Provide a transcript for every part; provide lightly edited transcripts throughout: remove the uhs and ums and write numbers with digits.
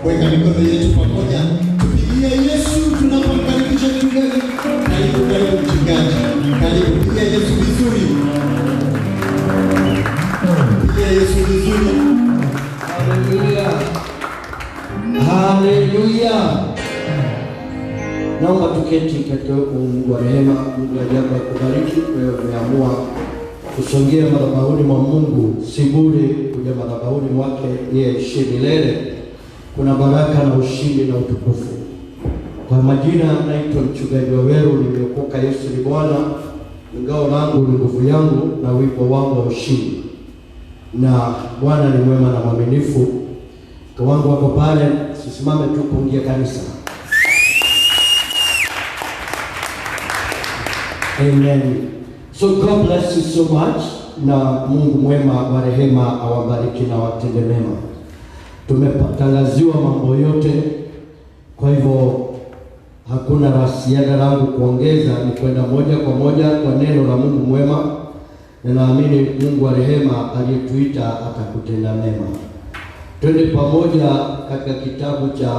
Weka mikono yetu pamoja. Tupigie Yesu tunapomkaribisha mchungaji. Karibu mchungaji. Karibu, pigia Yesu vizuri. Pigia Yesu vizuri. Haleluya. Haleluya. Naomba tuketi katika Mungu wa rehema. Mungu ajabu akubariki. Wewe umeamua kusongea madhabahuni mwa Mungu, si bure kuja madhabahuni mwake yeye aishi milele. Kuna baraka na ushindi na utukufu. Kwa majina naitwa Mchungaji Waweru, nimeokoka. Yesu ni Bwana, ngao langu ni nguvu yangu na wimbo wangu wa ushindi. Na Bwana ni mwema na mwaminifu. Kwa wangu wako pale, sisimame tu kuingia kanisa. Amen. So God bless you so much, na Mungu mwema wa rehema awabariki na watende mema. Tumetangaziwa mambo yote, kwa hivyo hakuna la ziada langu kuongeza, ni kwenda moja kwa moja kwa neno la Mungu mwema, na naamini Mungu wa rehema aliyetuita atakutenda mema. Twende pamoja katika kitabu cha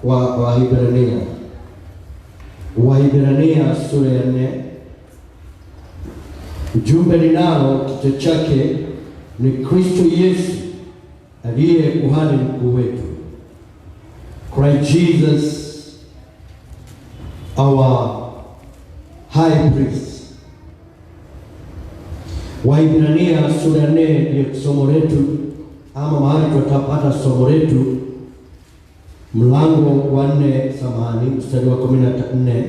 Wahibrania. Wahibrania sura ya 4. Jumbe linalo kichwa chake ni Kristo Yesu aliye kuhani mkuu wetu. Christ Jesus, our high priest. Wahibrania sura ya 4 ndio somo letu, ama mahali tutapata somo letu, mlango wa 4, mstari wa 14.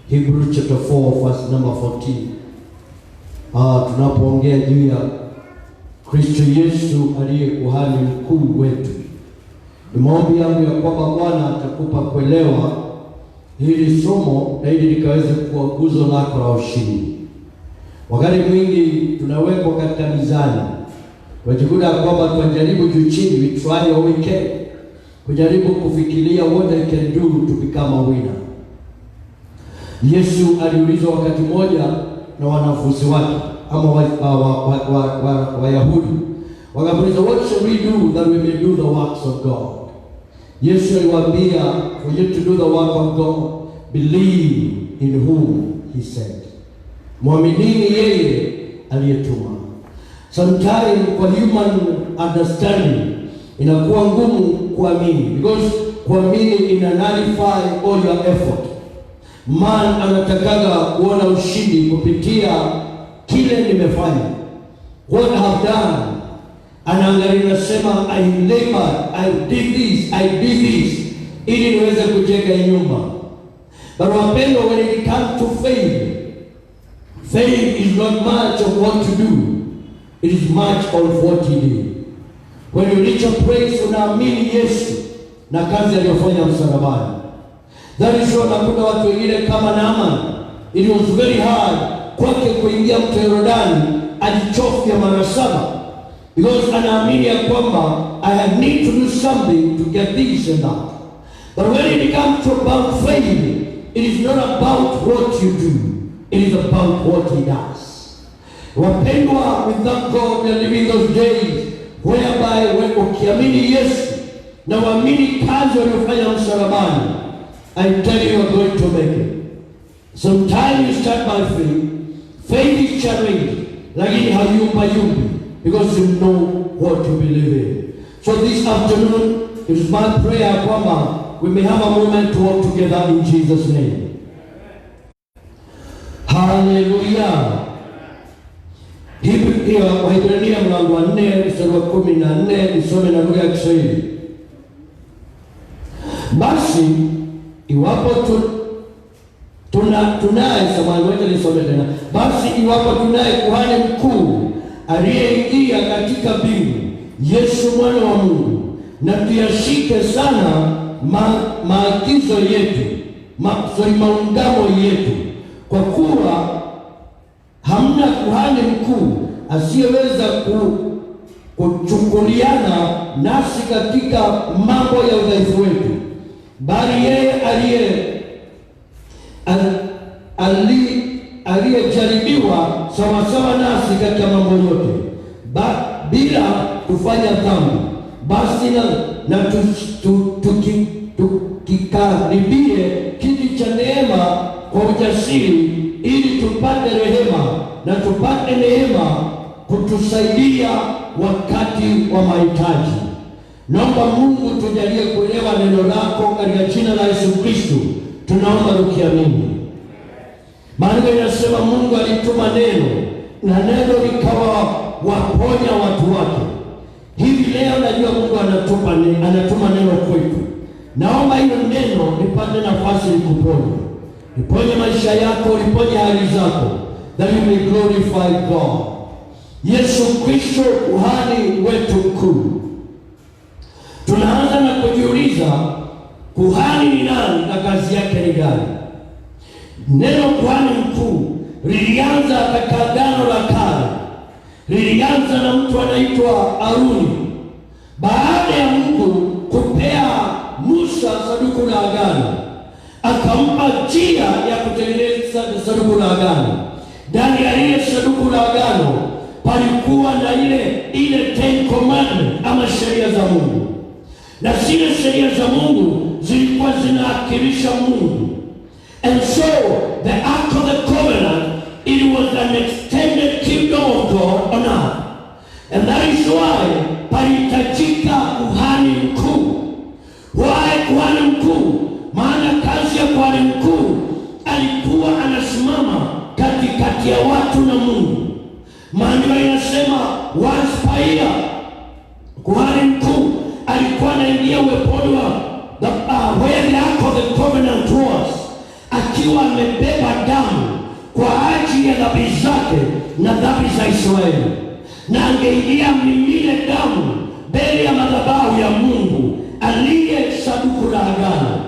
Hebrews chapter 4 verse number 14. Tunapoongea juu ya Kristo Yesu aliye kuhani mkuu wetu, ni maombi yangu ya kwamba Bwana atakupa kuelewa hili somo na ili likaweze kuwa nguzo lako la ushindi. Wakati mwingi tunawekwa katika mizani, tunajikuta kwamba tunajaribu juu chini, we try all we can, kujaribu kufikiria what I can do to become a winner. Yesu aliulizwa wakati mmoja na wanafunzi wake ama Wayahudi, wakamuuliza, what shall we do that we may do the works of God? Yesu aliwaambia, for you to do the work of God, believe in whom he sent. Mwaminini yeye aliyetuma. Sometimes kwa human understanding inakuwa ngumu kuamini, because kuamini ina nullify all your effort. Man anatakaga kuona ushindi kupitia kile nimefanya, what I have done. Anaangalia nasema, I labored, I did this ili niweze kujenga nyumba. But wapendwa, when it comes to faith is not much of what to do, it is much of what he did. When you reach a place unaamini Yesu na kazi aliyofanya msalabani. That is why nakuta watu wengine kama Naaman, it was very hard kwake kuingia mto Yordani, alichofia mara 7, because anaamini ya kwamba I need to do something to get this and that. But when it comes to about faith, it is not about what you do, it is about what he does. Wapendwa, we thank God we are living those days whereby when ukiamini Yesu na uamini kazi aliyofanya msalabani, I tell you, are going to make it. Sometimes you start by faith is challenging, lakini hayumbayumbi, because you know what you believe in. So this afternoon, it is my prayer kwamba we may have a moment to walk together in Jesus' name. Hallelujah. Wahibrania mlango wa 4 mstari wa 14, nisome na lugha ya Kiswahili. Basi iwapo iwapo tunaye kuhani mkuu aliyeingia katika mbingu, Yesu mwana wa Mungu, na tuyashike sana maagizo yetu, maungamo yetu, kwa kuwa hamna kuhani mkuu asiyeweza kuchukuliana nasi katika mambo ya udhaifu wetu, bali yeye aliyejaribiwa sawasawa nasi katika mambo yote, bila kufanya dhambi. Basi na tukikaribie kiti cha neema kwa ujasiri, ili tupate rehema na tupate neema kutusaidia wakati wa mahitaji. Naomba Mungu tujalie kuelewa neno lako katika jina la Yesu Kristo. Tunaomba tukiamini. Maana inasema Mungu alituma neno na neno likawa waponya watu wake. Hivi leo najua Mungu anatuma neno kwetu. Naomba hilo neno lipate nafasi likuponye. Liponye maisha yako, liponye hali zako. That you may glorify God. Yesu Kristo kuhani wetu mkuu. Tunaanza na kujiuliza kuhani ni nani na kazi yake ni gani? Neno kuhani mkuu lilianza katika Agano la Kale. Lilianza na mtu anaitwa Aruni. Baada ya Mungu kupea Musa sanduku la agano, akampa njia ya kutengeneza sanduku la agano. Ndani ya ile sanduku la agano palikuwa na ile Ten Commandments ama sheria za Mungu. Na zile sheria za Mungu zilikuwa zinawakilisha Mungu. And so the Ark of the Covenant, it was an extended kingdom of God on earth. And that is why palihitajika kuhani mkuu. Why kuhani mkuu? Maana kazi ya kuhani mkuu alikuwa anasimama katikati ya watu na Mungu. Maana inasema once per year kuhani mkuu alikuwa anaingia uweponi wa where the Ark of the Covenant was, akiwa amebeba damu kwa ajili ya dhambi zake na dhambi za Israeli, na angeingia mimine damu mbele ya madhabahu ya Mungu aliye sanduku la agano,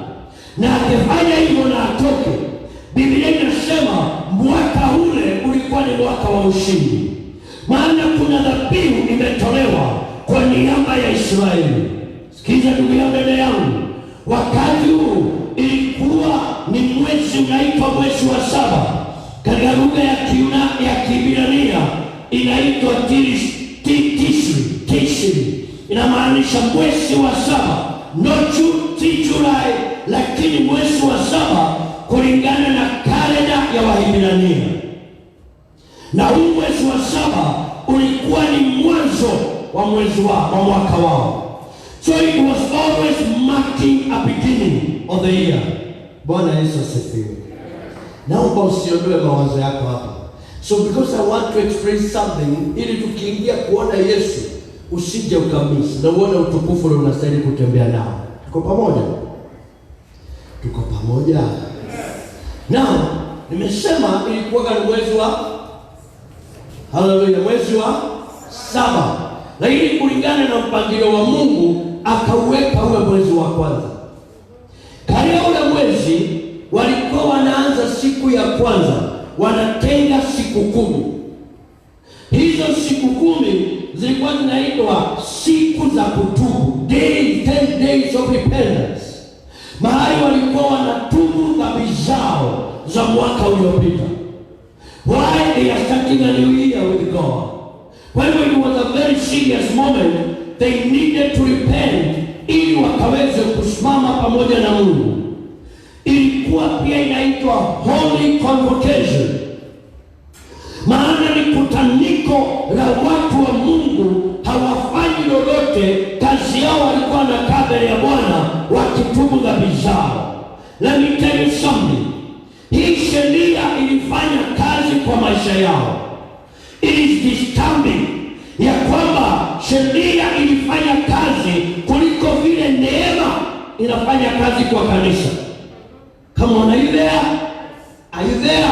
na akifanya hivyo na atoke. Biblia inasema mwaka ule ulikuwa ni mwaka wa ushindi, maana kuna dhabihu imetolewa kwa niaba ya Israeli. Sikiza ndugu yangu, mbele yangu, wakati huu ilikuwa ni mwezi unaitwa mwezi wa saba. Katika lugha ya Kiebrania inaitwa Tishri. Inamaanisha mwezi wa saba, not Julai, lakini mwezi wa saba kulingana na kalenda ya Waebrania. Na huu mwezi wa saba ulikuwa ni mwanzo wa mwezi wa mwaka wao. So it was always marking a beginning of the year. Bwana Yesu asifiwe. Naomba usiondoe mawazo yako hapa. So because I want to explain something, ili tukiingia kuona Yesu usije ukamisi na uone utukufu ule unastahili kutembea nao. Tuko pamoja? Tuko pamoja? Now, nimesema ilikuwa ni mwezi wa haleluya, mwezi wa saba. Lakini kulingana na mpangilio wa Mungu akauweka uwe mwezi wa kwanza. Katika ule mwezi walikuwa wanaanza siku ya kwanza, wanatenga siku 10. Hizo siku 10 zilikuwa zinaitwa siku za kutubu, 10 days of repentance. Mahali walikuwa wanatubu dhambi zao za mwaka uliopita. Why they are starting a new year with God? When it was a very serious moment, they needed to repent ili wakaweze kusimama pamoja na Mungu. Ilikuwa pia inaitwa Holy Convocation, maana ni kutaniko la watu wa Mungu, hawafanyi lolote, kazi yao walikuwa na kabla ya Bwana wakitubu dhambi zao. Let me tell you something. Hii sheria ilifanya kazi kwa maisha yao. It is disturbing ya kwamba sheria ilifanya kazi kuliko vile neema inafanya kazi kwa kanisa. Come on, are you there? Are you there?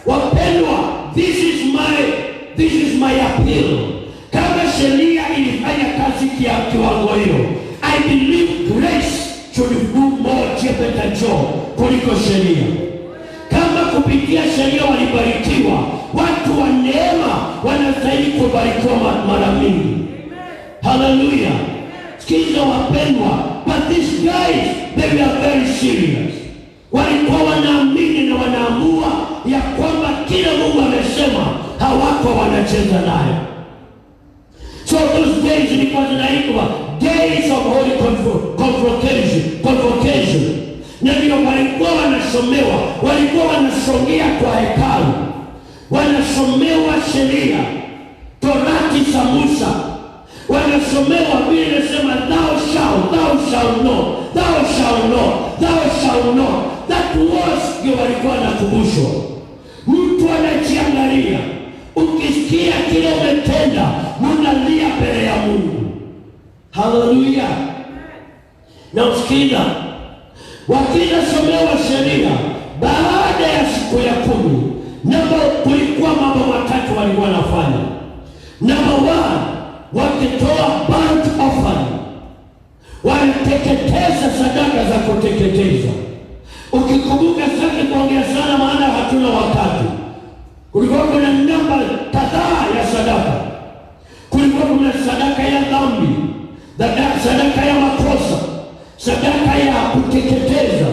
Wapendwa, this is my appeal. Kama sheria ilifanya kazi kiwango hiyo, I believe grace should do more kuliko sheria. Kama kupitia sheria walibarikiwa, watu wa neema wanastahili kubarikiwa mara mingi. Hallelujah. Sikiza wapendwa, but these guys, they were very serious. Walikuwa wanaamini na wanaamua ya kwamba kila Mungu amesema, hawako wanacheza nayo. So those days ilikuwa zinaitwa days of holy convocation. Na ndio walikuwa wanasomewa, walikuwa wanasongea kwa hekalu, wanasomewa sheria, Torati za Musa, wanasomewa vile inasema thou shall not. That was ndio walikuwa wanakumbushwa. Mtu anajiangalia, ukisikia kile umetenda, unalia mbele ya Mungu. Haleluya. Na usikiza, wakinasomewa sheria baada ya siku ya 10, kulikuwa mambo matatu walikuwa wanafanya. Number 1, wakitoa burnt offering, waliteketeza sadaka za kuteketeza. Ukikumbuka sasa kuongea sana maana hatuna wakati. Kulikuwa kuna namba kadhaa ya sadaka. Kulikuwa kuna sadaka ya dhambi, sadaka ya makosa, sadaka ya kuteketeza.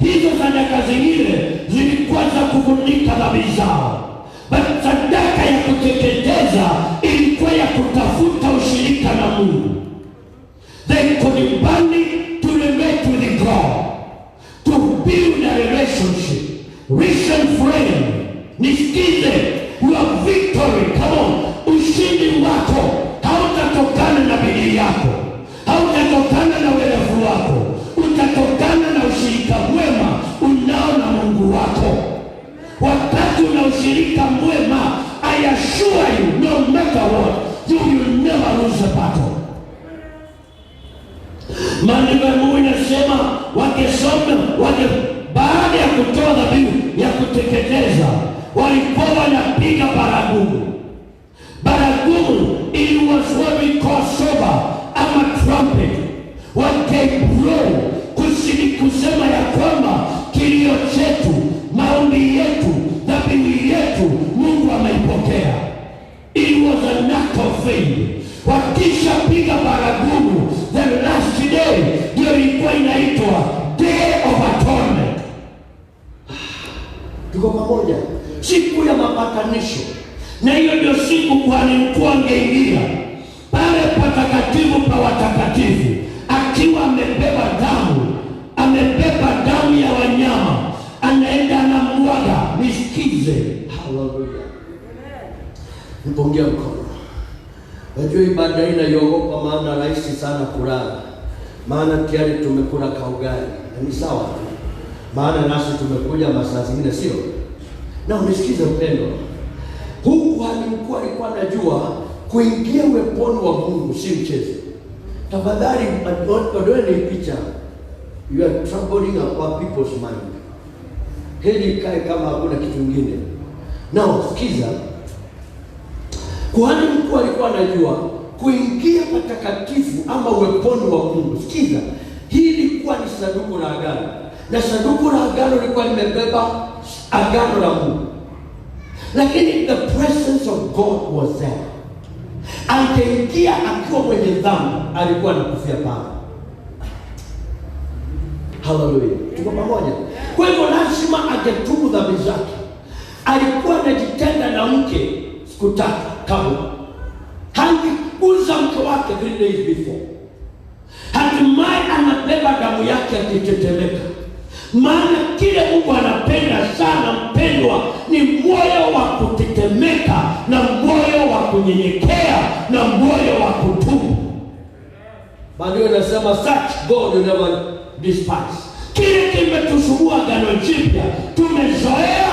Hizo sadaka zingine zilikuwa za kufunika dhambi zao. But sadaka ya kuteketeza ilikuwa ya kutafuta ushirika na Mungu. They could burn it to relate with God, to build a relationship. Listen friend, nisikize, your victory, come on, ushindi wako hautatokana na bidii yako, hautatokana na werevu wako, utatokana na ushirika mwema unao na Mungu wako. Wakati una ushirika mwema, I assure you, no matter what, you will never lose a battle. Maandiko ya Mungu inasema baada ya kutoa dhabihu ya kuteketeza, walikuwa wanapiga baragumu. Baragumu, it was what we call soba ama trumpet. Wakiblow kusema ya kwamba kilio chetu, maombi yetu, dhabihu yetu Mungu ameipokea. It was an act of faith. Wakisha piga baragumu, the last day ndio ilikuwa inaitwa Day of Atonement. Tuko pamoja, siku ya mapatanisho. Na hiyo ndio siku kwani mkuu angeingia pale patakatifu pa watakatifu akiwa amebeba damu ya wanyama, anaenda anamwaga. Nisikize, haleluya, nipungie mkono. Najua ibada hii naiogopa, maana rahisi sana kulala, maana tayari tumekula kaugali. Ni sawa, maana nasi tumekuja masaa zingine, sio? Na unisikize mpendo, huku alikuwa anajua kuingia uweponi wa Mungu si mchezo. Tafadhali ondoeni picha, you are troubling our people's mind. Hili kae kama hakuna kitu kingine. Na sikiza, kuhani mkuu alikuwa anajua kuingia patakatifu ama uweponi wa Mungu. Sikiza, hii ilikuwa ni sanduku la agano, na sanduku la agano lilikuwa limebeba agano la Mungu, lakini the presence of God was there. Angeingia akiwa mwenye dhambi, alikuwa anakufia pale. Haleluya, tuko pamoja? Kwa hivyo lazima agetubu dhambi zake. Alikuwa anajitenga na mke siku 3 kabla, hangekuza mke wake 3 days before. Hatimaye anabeba damu yake akitetemeka, maana kile Mungu anapenda sana mpendwa ni moyo wa kutetemeka, na moyo wa kunyenyekea, na moyo wa kutubu. Bado anasema such God will never despise. Kile kimetusumbua Agano Jipya, tumezoea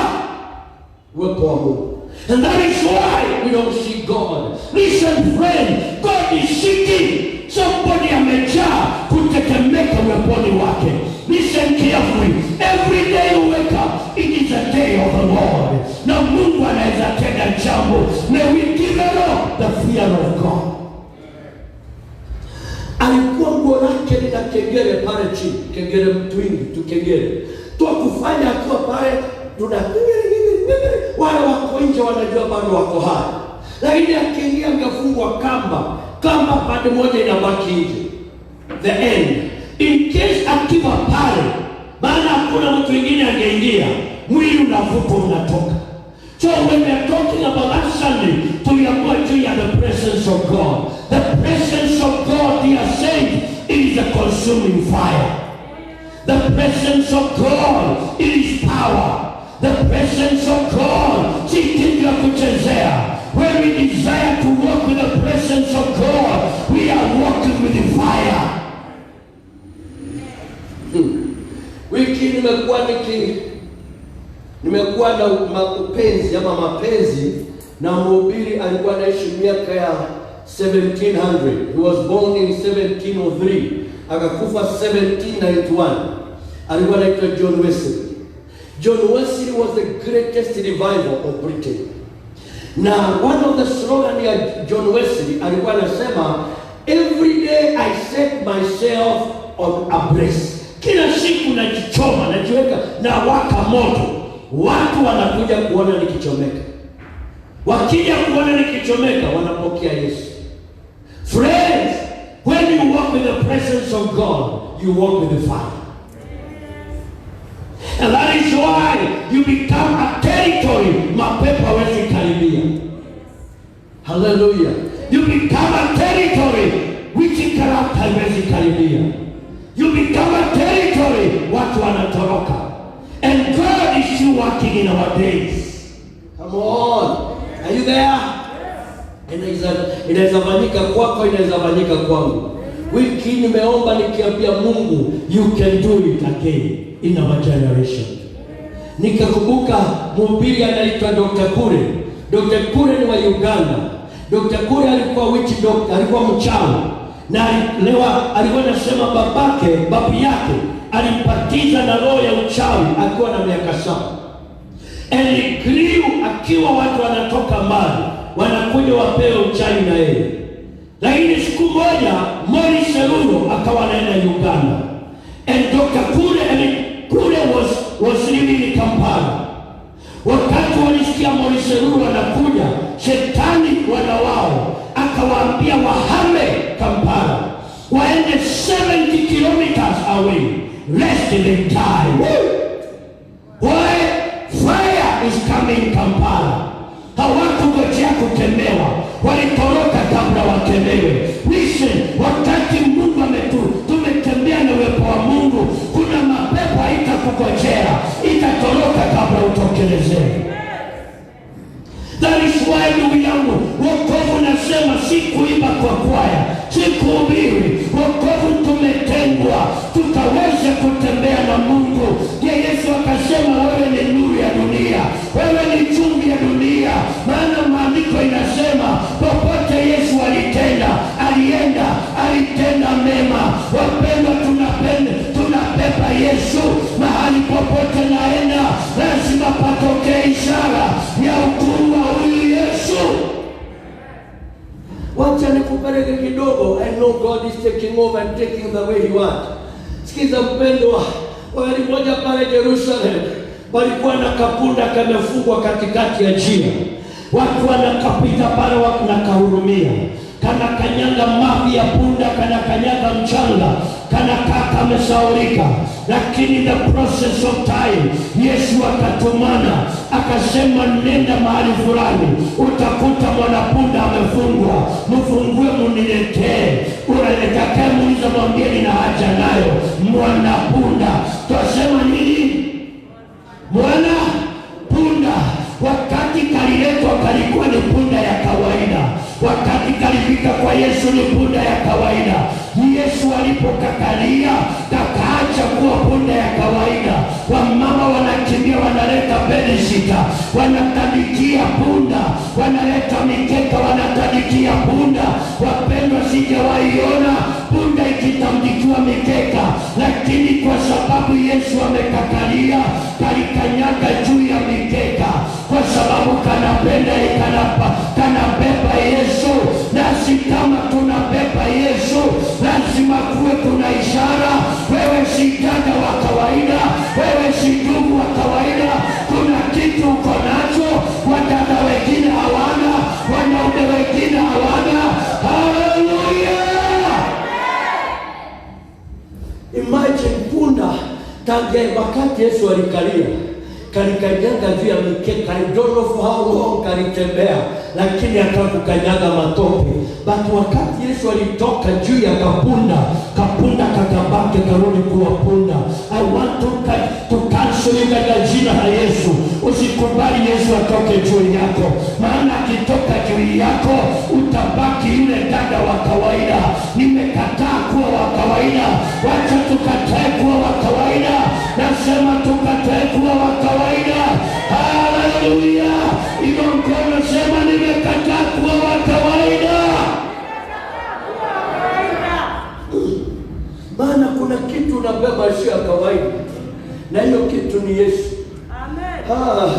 uwepo wa Mungu. And that is why we don't see God. Listen friend, God is seeking somebody amejaa kutetemeka uweponi wake. Listen carefully. Every day you wake up, it is a day of the Lord. Na Mungu anaweza tenda jambo. May we give up the fear of God. Alikuwa nguo lake lina kengele pale chini, kengele mtwingi tu, kengele tu kufanya akiwa pale, wale wako nje wanajua bado wako hai, lakini akiingia angefungwa kamba pande moja inabaki nje, the end. In case akiwa pale, maana hakuna mtu mwingine angeingia, mwili unavuka unatoka. So when we are talking about that Sunday, we are going to hear the presence of God. The presence of God, they are saying, a consuming fire. The presence of God, it is power. The presence of God, si kitu ya kuchezea. When we desire to walk with the presence of God, we are walking with the fire. Wiki nimekuwa na mapenzi na mhubiri alikuwa anaishi miaka ya 1700. He was born in 1703. Akakufa 1791. Alikuwa anaitwa John Wesley. John Wesley was the greatest revival of Britain. Now, one of the slogans ya John Wesley alikuwa anasema, every day I set myself on a brace. Kila siku najichoma, najiweka na waka moto. Watu wanakuja kuona nikichomeka. Wakija kuona nikichomeka, wanapokea Yesu. Friends, when you walk with the presence of God, you walk with the fire. And that is why you become a territory mapepo hawezi karibia. Hallelujah. You become a territory witchcraft hawezi karibia. You become a territory watu wanatoroka. And God is still working in our days. Come on. Are you there? Inaweza fanyika kwako, inaweza fanyika kwangu. Wiki nimeomba nikiambia Mungu, you can do it again in our generation. Nikakumbuka mhubiri anaitwa Dr. Kure. Dr. Kure ni wa Uganda. Dr. Kure alikuwa witch doctor, alikuwa mchawi. Na alikuwa anasema babu yake alimpatiza na roho ya uchawi akiwa na miaka 7. And he grew, akiwa watu wanatoka mbali, wanakuja wapewe uchawi na yeye. Lakini siku moja Morris Seruro akawa anaenda Uganda. And Dr. Kure was living in Kampala. Wakati walisikia Morris Seruro anakuja, shetani wana wao akawaambia wahame Kampala, waende 70 kilometers away, lest they die. Why? Fire is coming Kampala. Hawakungojea kutemewa, walitoroka kabla watemewe. Listen, wakati Mungu tumetembea na uwepo wa Mungu, kuna mapepo haitakungojea, itatoroka kabla utokelezee. That is why ndugu yangu, wokovu nasema si kuimba kwa kwaya, si kuhubiri. Wokovu tumetengwa, tukaweze kutembea na Mungu. Ya Yesu akasema wewe ni nuru ya dunia, wewe ni chumvi ya dunia. Maana maandiko inasema popote Yesu alitenda mema. Wapendwa, tunabeba Yesu mahali popote naenda, lazima patokee ishara ya ukuu wa huyu Yesu. Wacha nikupeleke kidogo. I know God is taking over and taking the way he wants. Sikiza mpendwa, wakati mmoja pale Jerusalem walikuwa na kapunda kamefungwa katikati ya njia. Watu wanakapita pale, wanakahurumia. Kana kanyanga mavi ya punda, kana kanyanga mchanga, kana kaka amesaurika. Lakini the process of time, Yesu akatumana, akasema nenda mahali fulani, utakuta mwanapunda amefungwa, mfungue muniletee. Unatakaye muuliza mwambie nina haja nayo mwanapunda. Twasema nini? Mwanapunda. Wakati kaliletwa kalikuwa ni punda ya kawaida. Wakati kalifika kwa Yesu ni punda ya kawaida. Yesu alipokakalia kakaacha kuwa punda ya kawaida. Wamama wanakimbia, wanaleta bedshita, wanatadikia punda, wanaleta mikeka, wanatadikia punda. Wapendwa, sijawaiona punda ikitandikiwa mikeka, lakini kwa sababu Yesu amekakalia, kalikanyaga juu ya mikeka, kwa sababu kanapenda kanabeba Yesu. Nasi kama tunabeba Yesu, lazima kuwe kuna ishara. Wewe si dada wa kawaida, wewe si ndugu wa kawaida. Kuna kitu uko nacho, wadada wengine hawana, wanaume wengine hawana. Hallelujah! Imagine punda tangia wakati Yesu alikalia, kalikanyaga juu ya mikeka. I don't know for how long kalitembea, lakini akakukanyaga matope. But wakati Yesu alitoka juu ya kapunda kakabake karudi kuwa punda. I want to cancel you katika jina la Yesu. Usikubali Yesu atoke juu yako, maana akitoka juu yako utabaki yule dada wa kawaida. Nimekataa kuwa wa kawaida. Wacha tukatae kuwa wa kawaida. Nasema tukatae kuwa wa kawaida. Haleluya! Ilo mkono sema nimekataa kuwa wa kawaida. Maana kuna kitu unabeba sio ya kawaida, na hiyo kitu ni Yesu. Amen.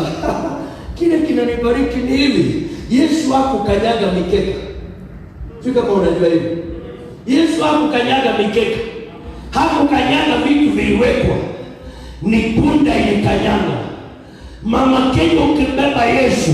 Kile kinanibariki ni hivi. Yesu hakukanyaga mikeka. Sio kama unajua hivi. Yesu hakukanyaga mikeka. Hakukanyaga vitu viliwekwa. Ni punda ilikanyaga. Mama Kenya, ukibeba Yesu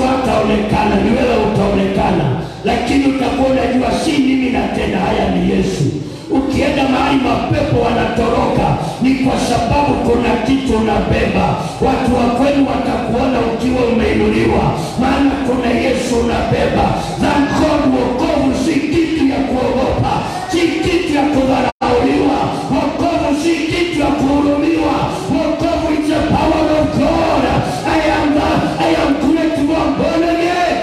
hataonekana, ni wewe utaonekana, lakini utakuwa unajua si mimi natenda, haya ni Yesu. Ukienda mahali mapepo wanatoroka, ni kwa sababu kuna kitu unabeba. Watu wa kwenu watakuona ukiwa umeinuliwa, maana kuna Yesu unabeba. Thank God, wokovu si kitu ya kuogopa, si kitu ya kudharauliwa. Wokovu si kitu ya kuhurumiwa. Wokovu is the power of God. I am born again.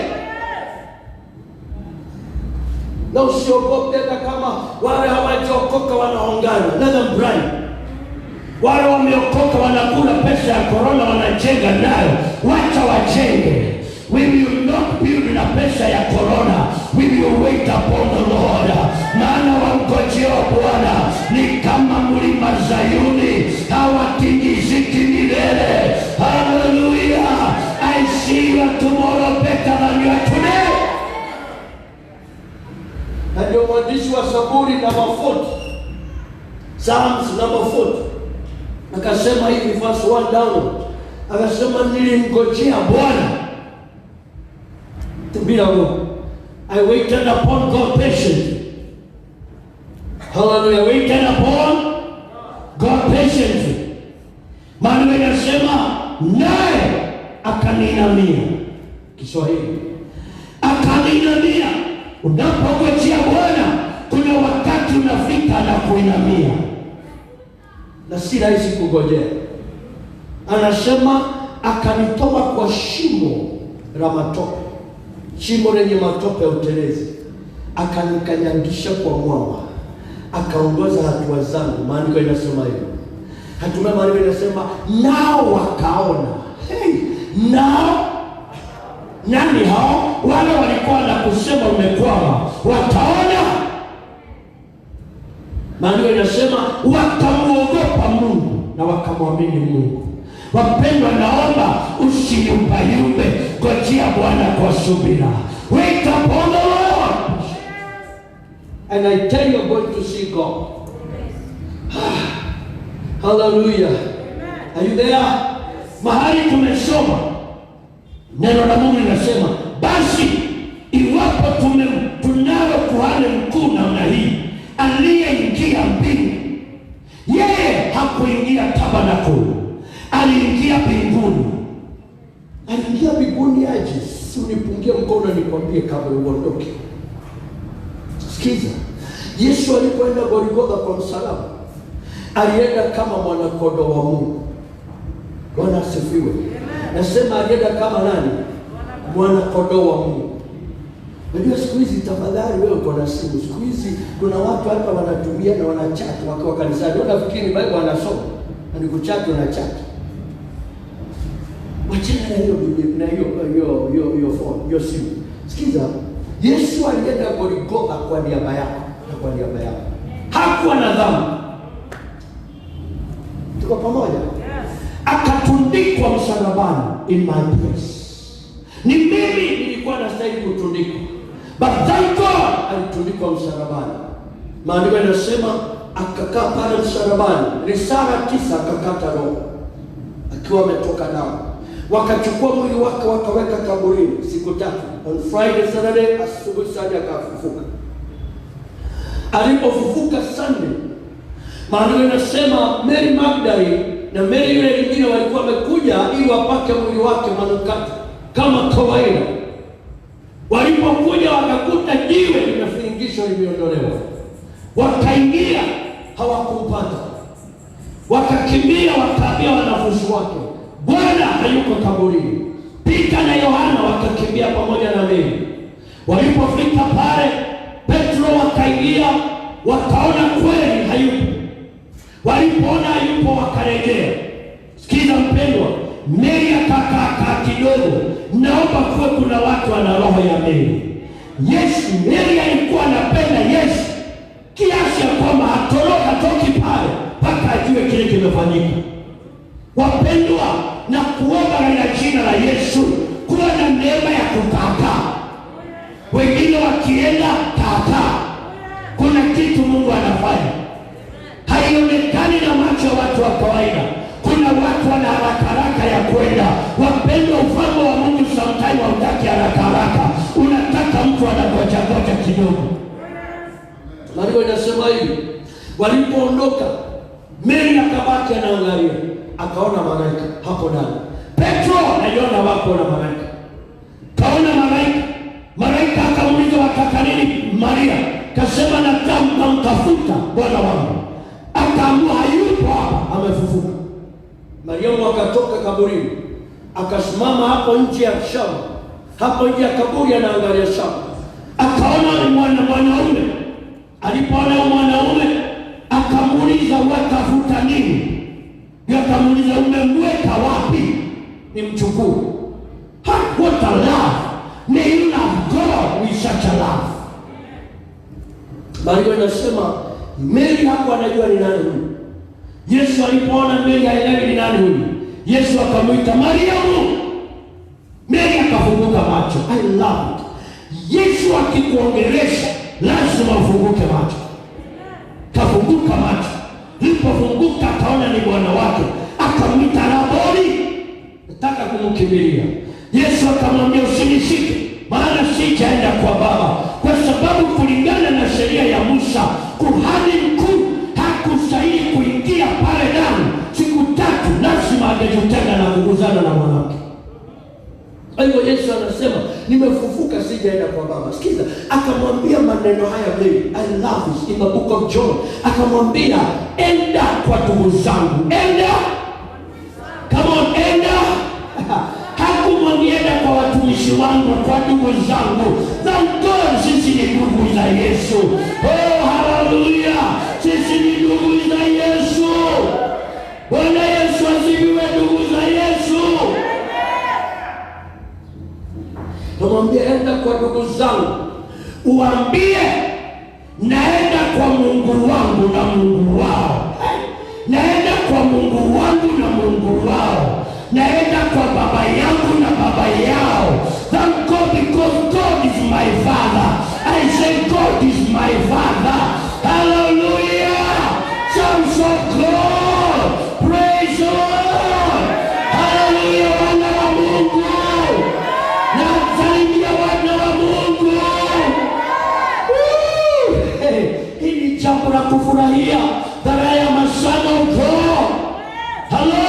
Na usiogope kama wale hawajaokoka wanaongana. Let them grind. Wale wameokoka wanakula pesa ya corona wanajenga nayo. Wacha wajenge. We will not build na pesa ya corona. We will wait upon the Lord. Maana wangojeo Bwana ni kama mlima Zayuni, hawatingiziki milele. Hallelujah. I see you tomorrow better than you are today. Na ndio mwandishi wa Zaburi namba 40, Psalms number 40, akasema hivi, verse 1 down, akasema nilimngojea Bwana bila uoga. I waited upon God patiently. Hallelujah. I waited upon God patiently. Maana inasema naye akaninamia. Kiswahili, akaninamia. Unapongojea Bwana, kuna wakati unafika na kuinamia, na si rahisi kungojea. Anasema akanitoa kwa shimo la matope, shimo lenye matope ya utelezi, akanikanyagisha kwa mwamba, akaongoza hatua zangu. Maandiko inasema hivyo. Hatimaye maandiko inasema nao wakaona. Hey, nao nani hao? Wale walikuwa na kusema umekwama, wataona. Maandiko inasema wakamuogopa Mungu na wakamwamini Mungu. Wapendwa, naomba usiyumbayumbe, ngojea Bwana kwa subira. Wait upon the Lord. And I tell you, you're going to see God. Hallelujah. Are you there? Mahali tumesoma neno la Mungu linasema, basi iwapo tunalo kuhani mkuu namna hii, aliyeingia mbingu. Yeye hakuingia tabernakulo, aliingia mbinguni. Aliingia mbinguni aje? Si unipungie mkono nikwambie kabla uondoke. Sikiza. Yesu alipoenda Golgotha kwa msalaba, alienda kama mwana kondoo wa Mungu. Bwana asifiwe. Nasema alienda kama nani? Mwana kondoo wa Mungu. Unajua siku hizi, tafadhali wewe uko na simu. Siku hizi kuna watu hapa wanatumia na wanachat wakiwa kanisani. Unafikiri Bible wanasoma? Na ni kuchat na chat. Wachana na hiyo na hiyo phone, hiyo simu. Sikiza, Yesu alienda Golgotha kwa niaba yako na kwa niaba yako. Hakuwa na dhambi. Tuko pamoja? Akatundikwa msalabani in my place. Ni mimi nilikuwa nastahili kutundikwa, but thank God alitundikwa msalabani. Maandiko yanasema akakaa pale msalabani risala 9, akakata roho akiwa ametoka damu. Wakachukua mwili wake wakaweka kaburini siku 3. On Friday, Saturday, asubuhi Sunday akafufuka. Alipofufuka Sunday, maandiko yanasema Mary Magdalene na Mary yule mwingine walikuwa wamekuja ili wapake mwili wake manukato kama kawaida. Walipokuja wakakuta jiwe limefingishwa, limeondolewa. Wakaingia, hawakumpata. Wakakimbia, wakaambia wanafunzi wake, Bwana hayuko kaburini. Peter na Yohana wakakimbia pamoja na Mary. Walipofika pale, Petro wakaingia, wakaona kweli hayupo. Walipoona hayupo, wakarejea. Sikiza mpendwa, Mary akakaa kidogo. Naomba kuwe kuna watu wana roho ya Mary. Mary alikuwa anapenda Yesu kiasi ya kwamba hatoki pale mpaka ajue kile kimefanyika. Wapendwa, na kuomba katika jina la Yesu kuwa na neema ya kukaa. Wengine wakienda kaa. Kuna kitu Mungu anafanya, haionekani na macho ya watu wa kawaida. Kuna watu wana haraka ya kwenda. Wapendwa, ufalme wa Mungu sometimes hautaki haraka. Unataka mtu anagoja kidogo. Maandiko inasema hivi, walipoondoka, Mary akabaki anaangalia, akaona malaika hapo ndani. Petro aliona wako na malaika. Kaona malaika akamuuliza, wataka nini Maria? Kasema, nataka mtafuta Bwana wangu. Akaamua hayupo hapa, amefufuka. Mariamu akatoka kaburini, akasimama hapo nje ya shamba, hapo nje ya kaburi, anaangalia shamba. Akaona mwanaume. Alipoona mwanaume, akamuuliza, watafuta nini? Akamuuliza, umemweka wapi? Nimchukue. What a love! May you love God with such a love. Maandiko inasema Mary hakuwa anajua ni nani huyu. Yesu alipoona Mary haelewi ni nani huyu, Yesu akamwita Mariamu. Mary akafunguka macho. I love it. Yesu akikuongelesha lazima ufunguke macho. Kafunguka macho. Alipofunguka akaona ni Bwana wake, akamwita Raboni. Nataka kumkimbilia. Yesu akamwambia, usinishike, maana sijaenda kwa Baba, kwa sababu kulingana na sheria ya Musa, kuhani mkuu hakustahili kuingia pale ndani siku 3, lazima angejitenga na kuguzana na mwanamke. Kwa hivyo Yesu anasema, nimefufuka, sijaenda kwa Baba. Sikiza, akamwambia maneno haya Mary, I love this, in the book of John. Akamwambia, enda kwa ndugu zangu. Enda. Come on, enda. Hakumwambia kwa watumishi wangu, kwa ndugu zangu. Thank God, sisi ni ndugu za Yesu. Oh, hallelujah. Sisi ni ndugu za Yesu. Bwana Yesu asifiwe, ndugu za Yesu. Kamwambia, enda kwa ndugu zangu, uambie naenda kwa Mungu wangu na Mungu wao. Naenda kwa Mungu wangu na Mungu wao. Naenda kwa Baba yangu na Baba yao. Thank God, because God is my Father. I say God is my Father. Hallelujah. Sons of God. Praise the Lord. Hallelujah. Wana wa Mungu. Na msalimia wana wa Mungu. Hii ni jambo la kufurahia. That I am a son of God. Hello.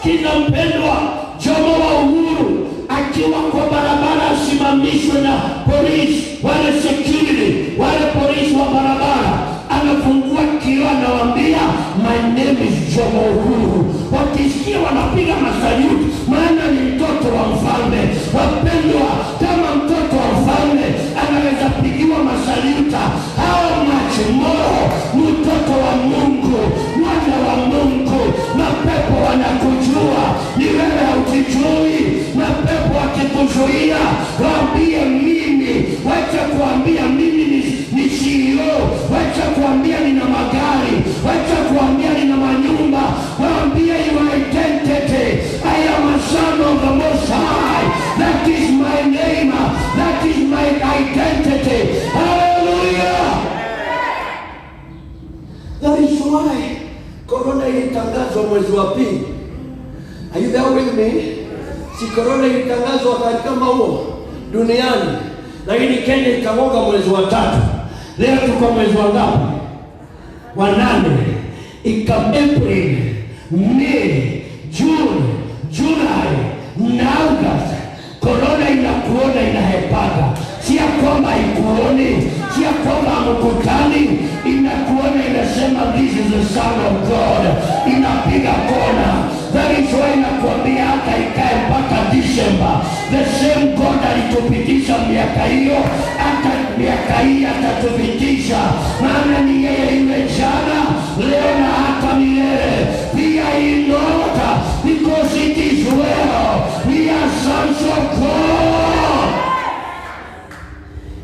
Sikiza mpendwa, Jomo wa Uhuru akiwa kwa barabara asimamishwe na polisi, wale security, wale polisi wa barabara, anafungua kioo, anawaambia, my name is Jomo Uhuru. Wakisikia wanapiga masaluti, maana ni mtoto wa mfalme. Wapendwa, kama mtoto wa mfalme anaweza pigiwa masaluta, how much more mtoto wa Mungu, mwana wa Mungu. Mapepo wanakujua, ni wewe haujijui. Mapepo wakikuzuia, waambie mimi. Wacha kuambia mimi ni CEO. Wacha kuambia nina magari. Wacha kuambia nina manyumba. Waambie your identity. I am a son of the Most High. That is my name. That is my identity. Hallelujah. That is why Corona ilitangazwa mwezi wa pili. Are you there with me? Si Corona ilitangazwa wakati kama huo duniani, lakini Kenya ikagonga mwezi wa 3. Leo tuko mwezi wa ngapi? Wa 8. Ika April, May, June, July na August. Corona inakuona inahepa. ibada, si ya kwamba ikuoni, si ya kwamba mkutani, inakuona inasema this is the Son of God, inapiga kona. That is why inakuambia hata ikae mpaka December, the same God alitupitisha miaka hiyo, hata miaka hii atatupitisha, maana ni yeye yule jana, leo na hata milele. Pia inota, because it is well, we are sons of God.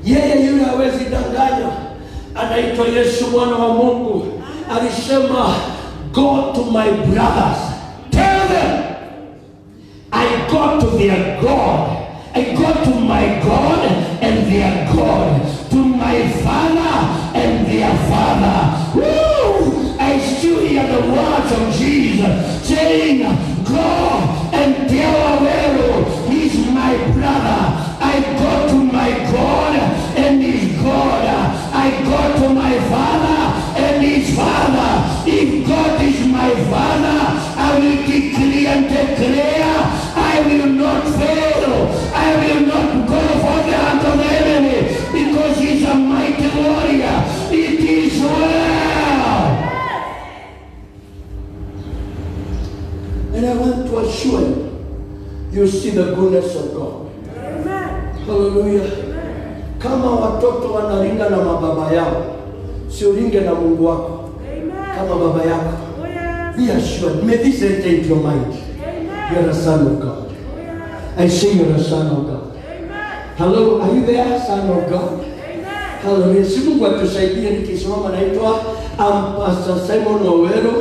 Yeye yule hawezi danganya, anaitwa Yesu mwana wa Mungu. Alisema, go to my brothers, tell them I go to their God, I go to my God and their God, to my Father and their Father. Woo! I still hear the words of Jesus saying, go and tell Awero, he's my brother. I go to my God and his God. I go to my Father and his Father. If God is my Father, I will decree and declare, I will not fail. I will not go for the hand of the enemy, because he's a mighty warrior. It is well. And I want to assure you, you see the goodness of God. Amen. Hallelujah. Amen. Kama watoto wanaringa na mababa yao, si uringe na Mungu wako. Amen. Kama baba yako. Oh, yes. Be assured. May this enter into your mind. Amen. You're a son of God. Oh, yes. I say you're a son of God. Amen. Hello, are you there, son of God? Amen. Hallelujah. Si Mungu atusaidie. Nikisimama naitwa Pastor Simon Awero.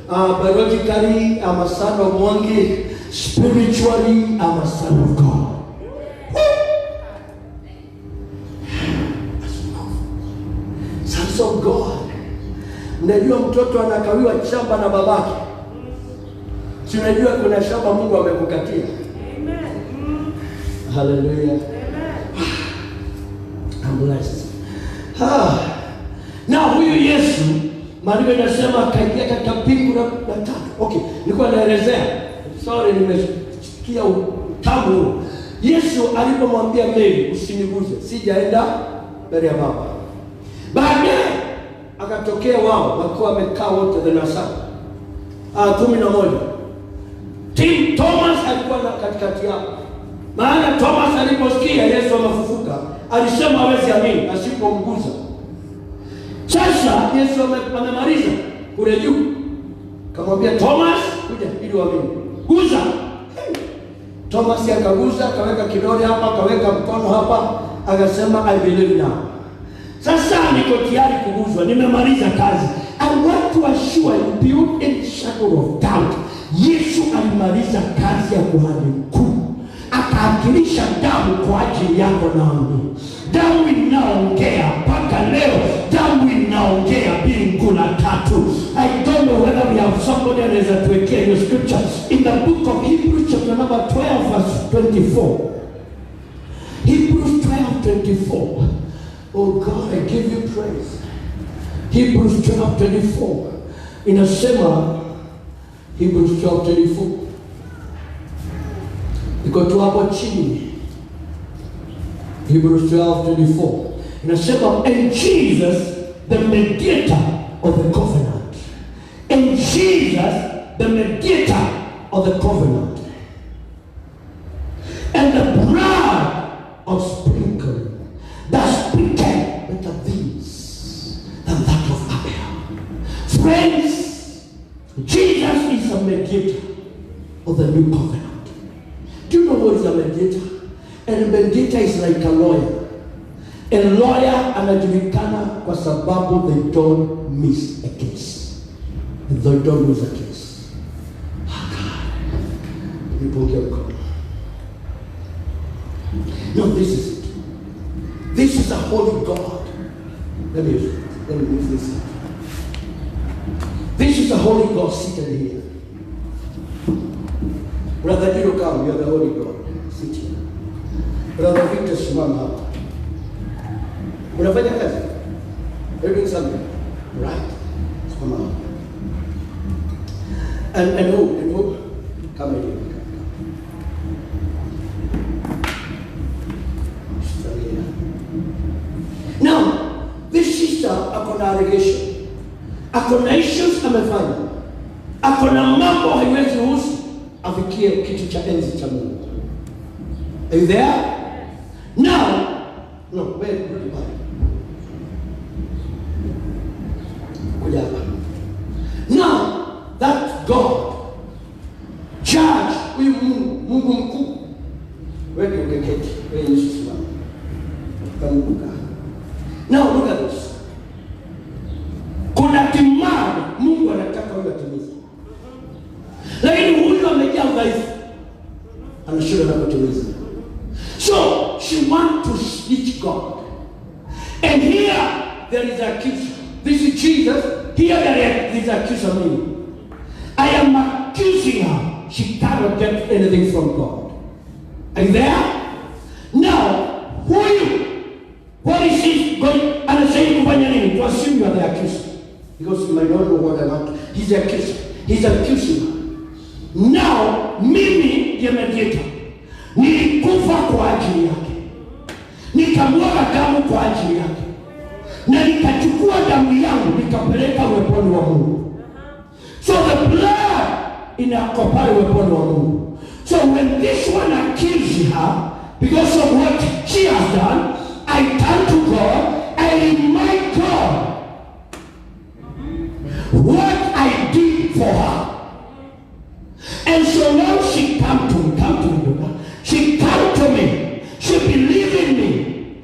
Biologically, I'm a son of Mwangi. Spiritually, I'm a son of God. Sons of God. Mnajua mtoto anakawiwa shamba na babake. Si unajua kuna shamba Mungu amekukatia. Amen. Hallelujah. Amen. I'm blessed. Na huyu Yesu, Maandiko inasema akaingia katika mbingu na tatu. Okay, nilikuwa naelezea. Sorry, nimesikia utamu. Yesu alipomwambia Mary, usiniguze, sijaenda mbele ya Baba. Baadaye akatokea wao, wakiwa wamekaa wote darasani. 11. Tim Thomas alikuwa katikati yao. Maana Thomas aliposikia Yesu amefufuka, alisema hawezi amini asipomguza. Sasa Yesu amemaliza kule juu. Kamwambia Thomas, kuja ili uamini. Guza. Thomas akaguza, akaweka kidole hapa, akaweka mkono hapa, akasema I believe now. Sasa niko tayari kuguzwa, nimemaliza kazi. I want to assure you, beyond any shadow of doubt, Yesu alimaliza kazi ya kuhani mkuu. Akaakilisha damu kwa ajili yako na wangu. Damu inaongea mpaka leo, damu inaongea mbingu na tatu. I don't know whether we have somebody anaweza tuwekea hiyo scripture in the book of Hebrews chapter number 12 verse 24. Hebrews 12:24. Oh God, I give you praise. Hebrews 12:24 inasema, Hebrews 12:24 iko tu hapo chini. Hebrews 12:24 inasema, and Jesus the mediator of the covenant, and Jesus the mediator of the covenant, and the blood of sprinkling that speaketh better things than that of Abel. Friends, Jesus is a mediator of the new covenant. Do you know what is a mediator? And a mediator is like a lawyer. A lawyer anajulikana kwa sababu they don't miss a case. They don't lose a case. People get caught. No, this is it. This is a holy God. Let me move this. This is a holy God seated here. Brother Dino, come. You are the holy God. Sit here. Brother Victor, simama hapa. Unafanya kazi? You're doing something. Right. Simama hapa. And who? Come here. ako na issues amefanya, ako na mambo haiwezi ruhusu afikie kitu cha enzi cha Mungu. Are you there? Now, no, wait, kuja hapa. Now, that God, judge, huyu Mungu mkuu, wewe ungeketi, wewe Yesu simama. Tukambuka. Now look at this. Kuna demand Mungu anataka huyu atimize. Lakini huyu amejaa udhaifu. Anashindwa kutimiza. So she wants to snitch God. And here there is an accuser. This is Jesus. Here there is an accuser me. I am accusing her. She cannot get anything from God. Are you there? Now, huyu, what is he going? Anasema kufanya nini? To assume you are the accuser. Because you might not know what I want. He's the accuser. He's accusing her. Now, mimi ndiye mediator. Nilikufa kwa ajili yake. Nikamwaga damu kwa ajili yake. Na nikachukua damu yangu nikapeleka uweponi wa Mungu. So the blood inakopali uweponi wa Mungu. So when this one accuses her because of what she has done, I turn to God, I remind God what I did for her. And so now she come to me, she come to me, she believe in me,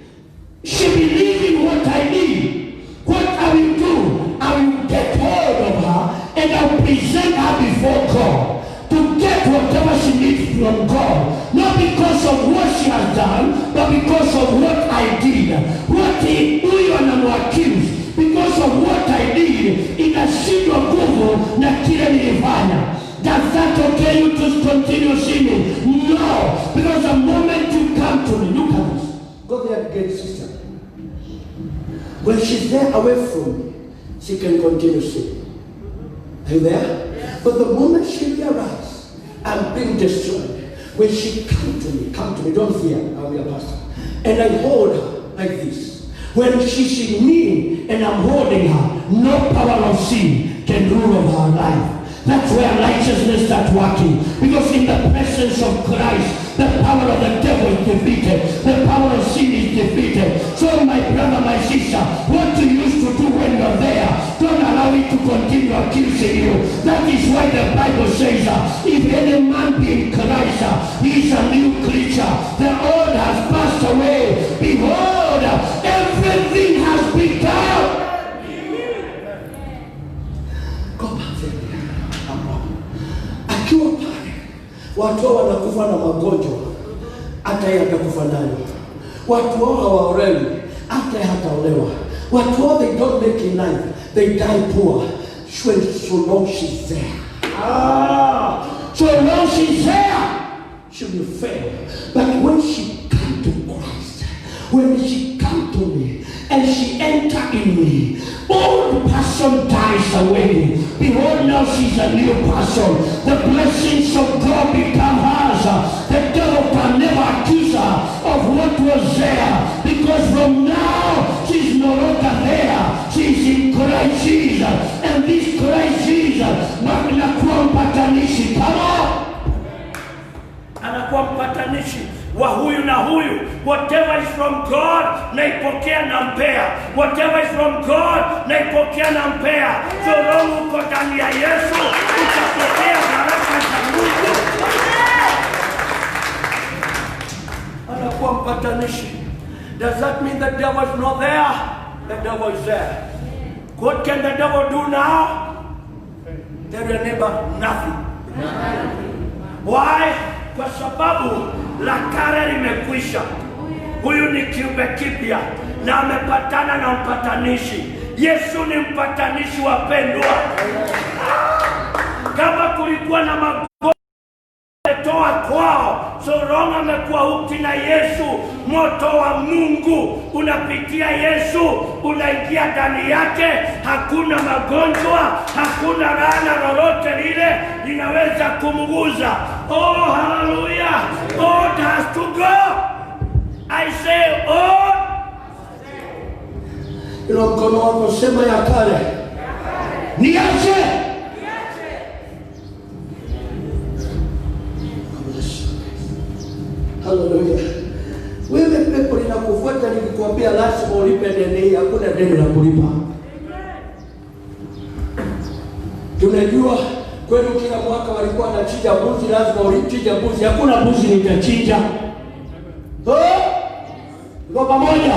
she believe in what I did. What I will do, I will get hold of her and I will present her before God to get whatever she needs from God. Not because of what she has done, but because of what I did. Huyu anamwaccuse because of what I did, inashindwa nguvu na kile nilifanya. Does that okay you to continue sinning? No, because the moment you come to me, look at this. Go there again, sister. When she's there away from me, she can continue sinning. Are you there? Yeah. But the moment she realizes I'm being destroyed, when she come to me, don't fear, I'll be a pastor. And I hold her like this. When she's in me and I'm holding her, no power of sin can rule over her life. That's where righteousness starts working. Because in the presence of Christ, the power of the devil is defeated. The power of sin is defeated. So my brother, my sister, what you used to do when you're there, don't allow it to continue accusing you. That is why the Bible says, if any man be in Christ, he is a new creature. The old has passed away. Behold, everything has become. Go back there. Akiwa pale, watu wanakufa na magonjwa, hata yeye atakufa nayo. Watu hawaolewi, hata yeye hataolewa. Watu they don't make in life, they die poor. So long she's there. So long she's there, she will fail. But when she come to Christ, when she come to me, and she enter in me, old person dies away. Behold, now she's a new person. The blessings of God become hers. The devil can never accuse her of what was there, because from now she's no longer there. She's in Christ Jesus, and this Christ Jesus anakuwa mpatanishi. Come on, anakuwa mpatanishi wa huyu na huyu. Whatever is from God, naipokea na mpea. Whatever is from God, naipokea na mpea. So roho uko ndani ya Yesu, utapokea baraka za Mungu. Anakuwa mpatanishi. Does that mean the devil is not there? The devil is there. What can the devil do now? Tell your neighbor, nothing. Why? Kwa sababu la kale limekwisha. Huyu ni kiumbe kipya na amepatana na mpatanishi. Yesu ni mpatanishi, wapendwa. Kama kulikuwa na magonjwa toa kwao, so roho amekuwa huki na Yesu. Moto wa Mungu unapitia Yesu, unaingia ndani yake. Hakuna magonjwa, hakuna laana lolote lile linaweza kumguza. Oh, hallelujah. God has to go. I say, oh. Mkono wako sema ya kale niache. Haleluya. Wewe pepo linakufuata likikwambia lazima ulipe deni, hakuna deni la kulipa. Tunajua kwenu kila mwaka walikuwa wanachinja mbuzi, lazima ulichinja mbuzi. Hakuna mbuzi nitachinja. Kwa pamoja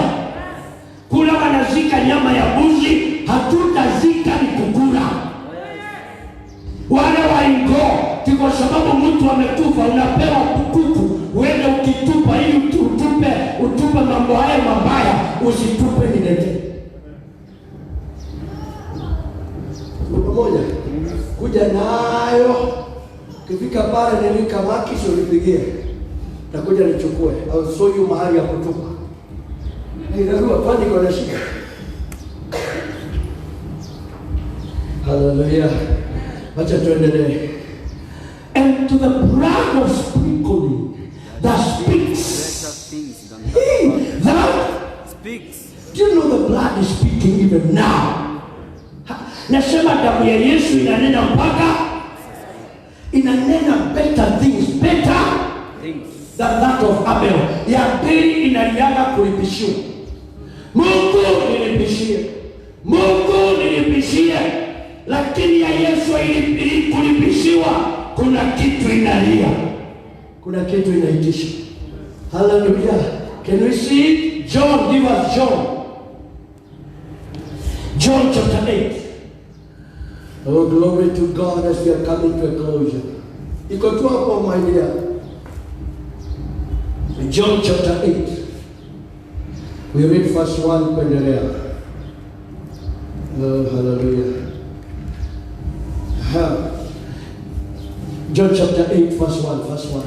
kula wanazika nyama ya mbuzi, hatutazika ni kukula. Wale waingo kwa sababu mtu amekufa unapewa kuku, uende ukitupa ili utupe mambo haya mabaya, usitupe nilete. Pamoja kuja nayo, kifika pale nilika makisho ulipigia, takuja nichukue au soyu mahali ya kutupa. Ninajua kwani kuna shida. Hallelujah. Acha tuendelee. And to the blood of sprinkling that speaks. That speaks. Do you know the blood is speaking even now? Nasema damu ya Yesu inanena mpaka inanena better things than that of Abel. Ya pili inaliaga kulipishiwa. Mungu nilipishie, lakini ya Yesu ili kulipishiwa kuna kitu inalia, kuna kitu inaitisha. Hallelujah. Can we see it? John, give us John chapter 8. Oh, glory to God as we are coming to a closure. Iko tu hapo my dear. John chapter 8. We read verse 1 kuendelea. Oh, hallelujah. John chapter 8 verse 1.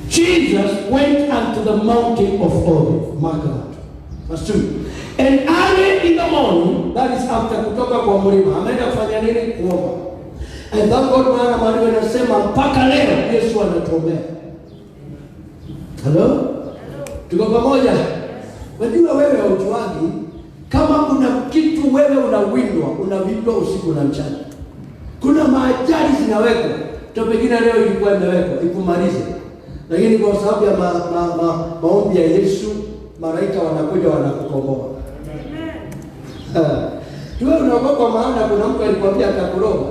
Jesus went unto the mountain of Olives. Mark that. Verse 2. And early in the morning, that is after kutoka kwa mlima, ameenda kufanya nini? Kuomba. And that God maana Maria anasema mpaka leo Yesu anatuombea. Hello? Tuko pamoja? Wajua wewe haujuagi kama kuna kitu wewe unawindwa usiku na mchana. Kuna maajali zinawekwa. Ndio pengine leo ilikuwa imewekwa ikumalize. Lakini kwa sababu ya maombi ya Yesu, malaika wanakuja wanakukomboa. Tuwe unaogopa maana kuna mtu alikwambia atakuroga.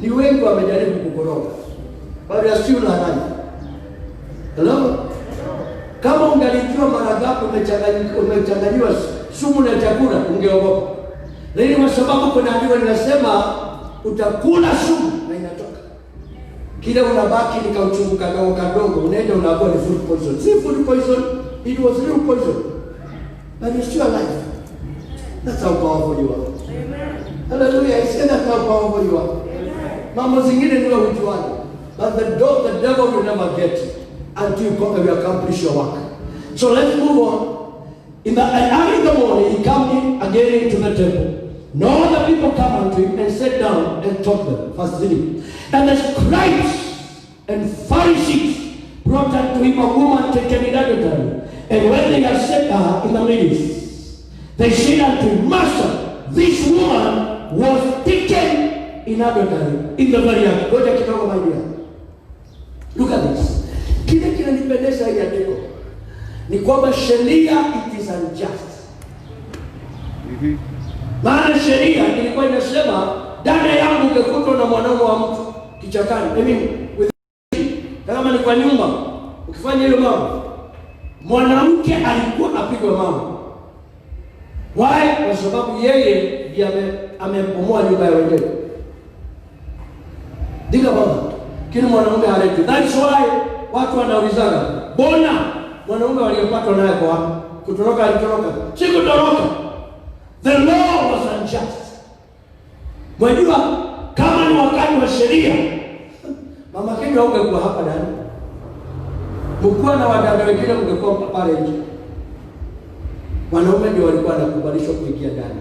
Ni wengi wamejaribu kukuroga. Bado asiyo na nani. Hello? Kama ungalijua mara ngapi umechanganywa sumu na chakula ungeogopa. Lakini kwa sababu kuna andiko linasema utakula sumu na inatoka. Kile unabaki ni kauchungu kadogo unaenda unakuwa ni food poison. Si food poison, it was real poison. But it's still alive. That's how powerful you are. Amen. Hallelujah. I say that's how powerful you are. Amen. Mambo zingine ndio hujuani. But the devil will never get you until you accomplish your work. So let's move on. Early in the morning, he came in again into the temple. No other people come unto him and sat down and taught them. Verse 3. And the scribes and Pharisees brought unto him a woman taken in adultery. And when they had set her in the midst, they said unto him, Master, this woman was taken in adultery in the very act. Go to kidogo my dear. Look at this. Kile kinanipendeza hii andiko ni kwamba sheria it is unjust. Maana sheria ilikuwa inasema dada yangu ungekutwa na mwanaume wa mtu kichakani. Kama ni kwa nyumba ukifanya hiyo mambo, mwanamke alikuwa apigwa mama. Why? Kwa sababu yeye ndiye amebomoa nyumba ya wengine. Diga baba, kile mwanaume haleti. That's why watu wanaulizana, bona mwanaume aliyepatwa naye kwa wapi? Kutoroka alitoroka. Si kutoroka. The law was unjust. Mwajua kama ni wakati wa sheria, mama Kenya ungekuwa hapa ndani. Mkuu na wadada wengine ungekuwa pale nje. Wanaume ndio walikuwa wanakubalishwa kuingia ndani.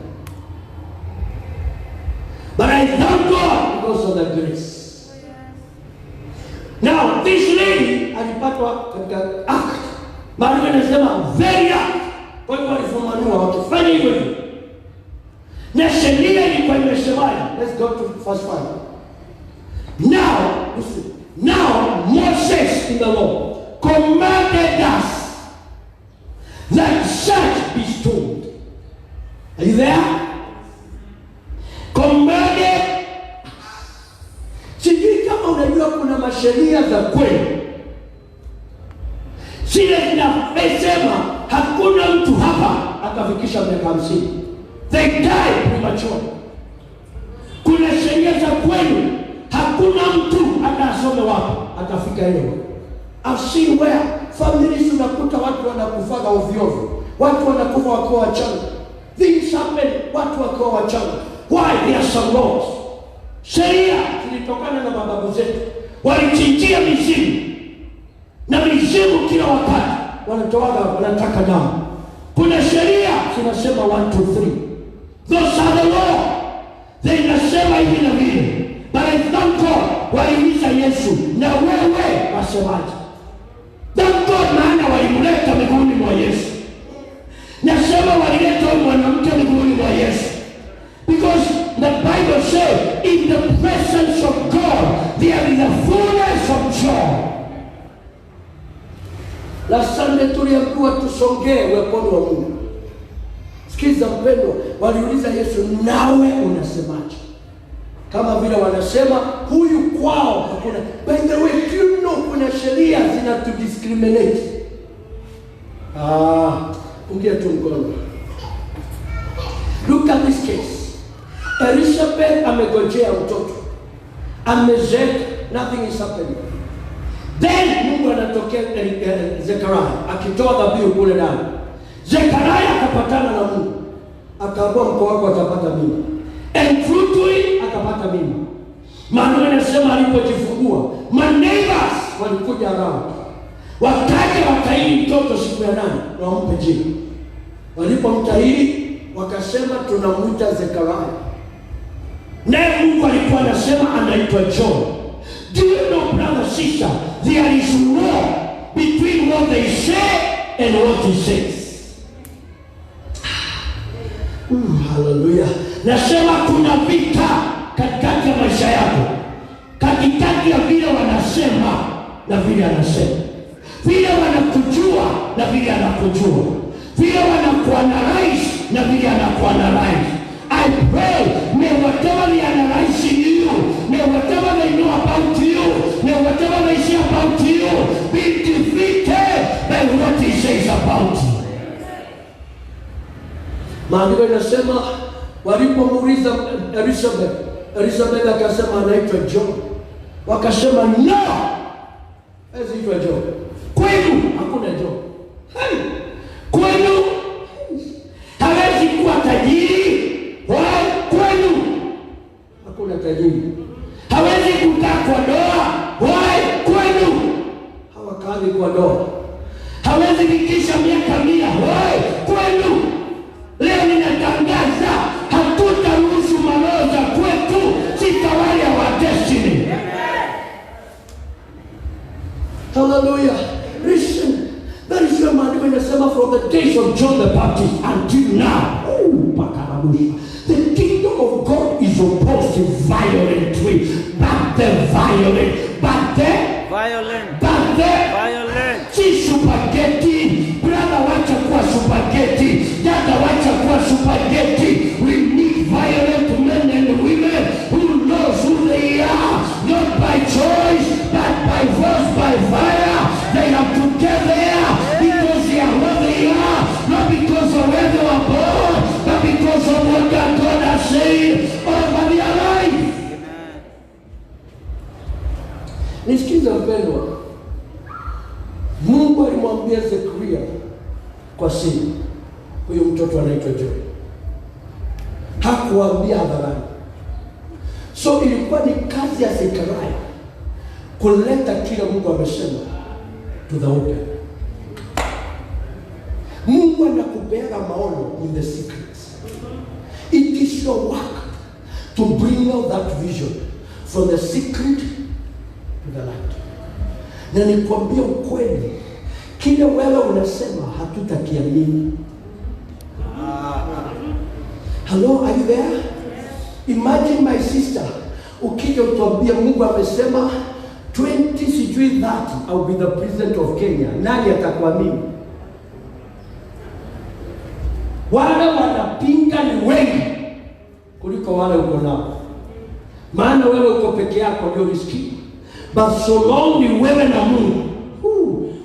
But I thank God because of the grace. Now this lady alipatwa katika act. Maana anasema very act. Kwa hiyo walifumanua wakifanya hivyo. Na sheria ilikuwa imesemaje? Let's go to verse 5. Now, listen. Now Moses in the law commanded us that such be stoned. Are you there? Commanded. Sijui kama unajua kuna masheria za kweli. Zile zinasema hakuna mtu hapa akafikisha miaka 50. They die premature. Kuna sheria za kweli. Hakuna mtu atasome wapi atafika hiyo. I've seen where families unakuta watu wanakufa ovyo ovyo. Watu wanakufa wakiwa wachanga. Things happen watu wakiwa wachanga. Why? There are some laws. Sheria zilitokana na mababu zetu. Walichinjia mizimu. Na mizimu kila wakati wanataka damu. Kuna sheria zinasema 1 2 3. Those are the law. They nasema hivi na vile. But I thank God waliuliza Yesu, na wewe wasemaje? Thank God maana walimleta miguuni mwa Yesu. Nasema walileta mwanamke miguuni mwa Yesu. Because the Bible says in the presence of God there is a fullness of joy. La Sunday tuliambiwa tusongee uweponi wa Mungu. Sikiza mpendwa, waliuliza Yesu, nawe unasemaje? Kama vile wanasema huyu kwao hakuna. By the way, you know kuna sheria zinatu discriminate. Pungia tu mkono. Look at this case. Elizabeth amegojea mtoto. Amezeka, nothing is happening. Then Mungu anatokea Zekaria akitoa dhabihu kule ndani. Zekaria akapatana na Mungu. Akaambia mko wako atapata mimba. And through to it akapata mimba. Maana anasema alipojifungua, my neighbors walikuja around. Wakaja wakaili mtoto siku ya 8 na wampe jina. Walipomtahiri wakasema tunamuita Zekaria. Naye Mungu alikuwa anasema anaitwa John. Do you know, brother, sister, there is war between what they say and what he says. Hallelujah. Nasema kuna vita katikati ya maisha yako, katikati ya vile wanasema na vile anasema, vile wanakujua na vile anakujua, vile wanakuanalyze na vile anakuanalyze. I pray, may whatever they analyze in you, may whatever they know about you, may whatever they say about you, be defeated by what he says about you. Maandiko inasema walipomuuliza Elizabeth akasema anaitwa John. Wakasema no, anaitwa John. Kwenu hakuna John. Hey, kwenu hawezi kuwa tajiri. Kwenu hakuna tajiri. Hawezi kukaa kwa ndoa. Kwenu hawakai kwa ndoa. Hawezi fikisha miaka 100. Kwenu leo ninatangaza hatutaruhusu maloza kwetu sitawali wa destiny. Hallelujah. Listen, that is your man when I from the days of John the Baptist until now. The kingdom of God is opposed to violently, but the violent. Si spaghetti, brother, wacha kuwa spaghetti, dada wacha kuwa spaghetti. We need violent men and women who knows who they are, not by choice, but by force, by fire. They have to get there because they are where they are, not because of where they were born, but because of what God has said over their life. Nisikiza mpendwa, Mungu alimwambia Zekaria kwa siri, huyo mtoto anaitwa John. Hakuambia hadharani. So ilikuwa ni kazi ya Zekaria kuleta kile Mungu amesema to the open. Mungu anakupeana maono in the secrets. It is your work to bring out that vision from the secret to the light. Na nikwambia ukweli, kile wewe unasema hatutakiamini. Hello, are you there? Imagine my sister, ukija utuambia Mungu amesema 20 sijui 30 I'll be the president of Kenya. Nani atakuamini? Wale wanapinga ni wengi kuliko wale uko nao. Maana wewe uko peke yako ndio riski. But so long ni wewe na Mungu,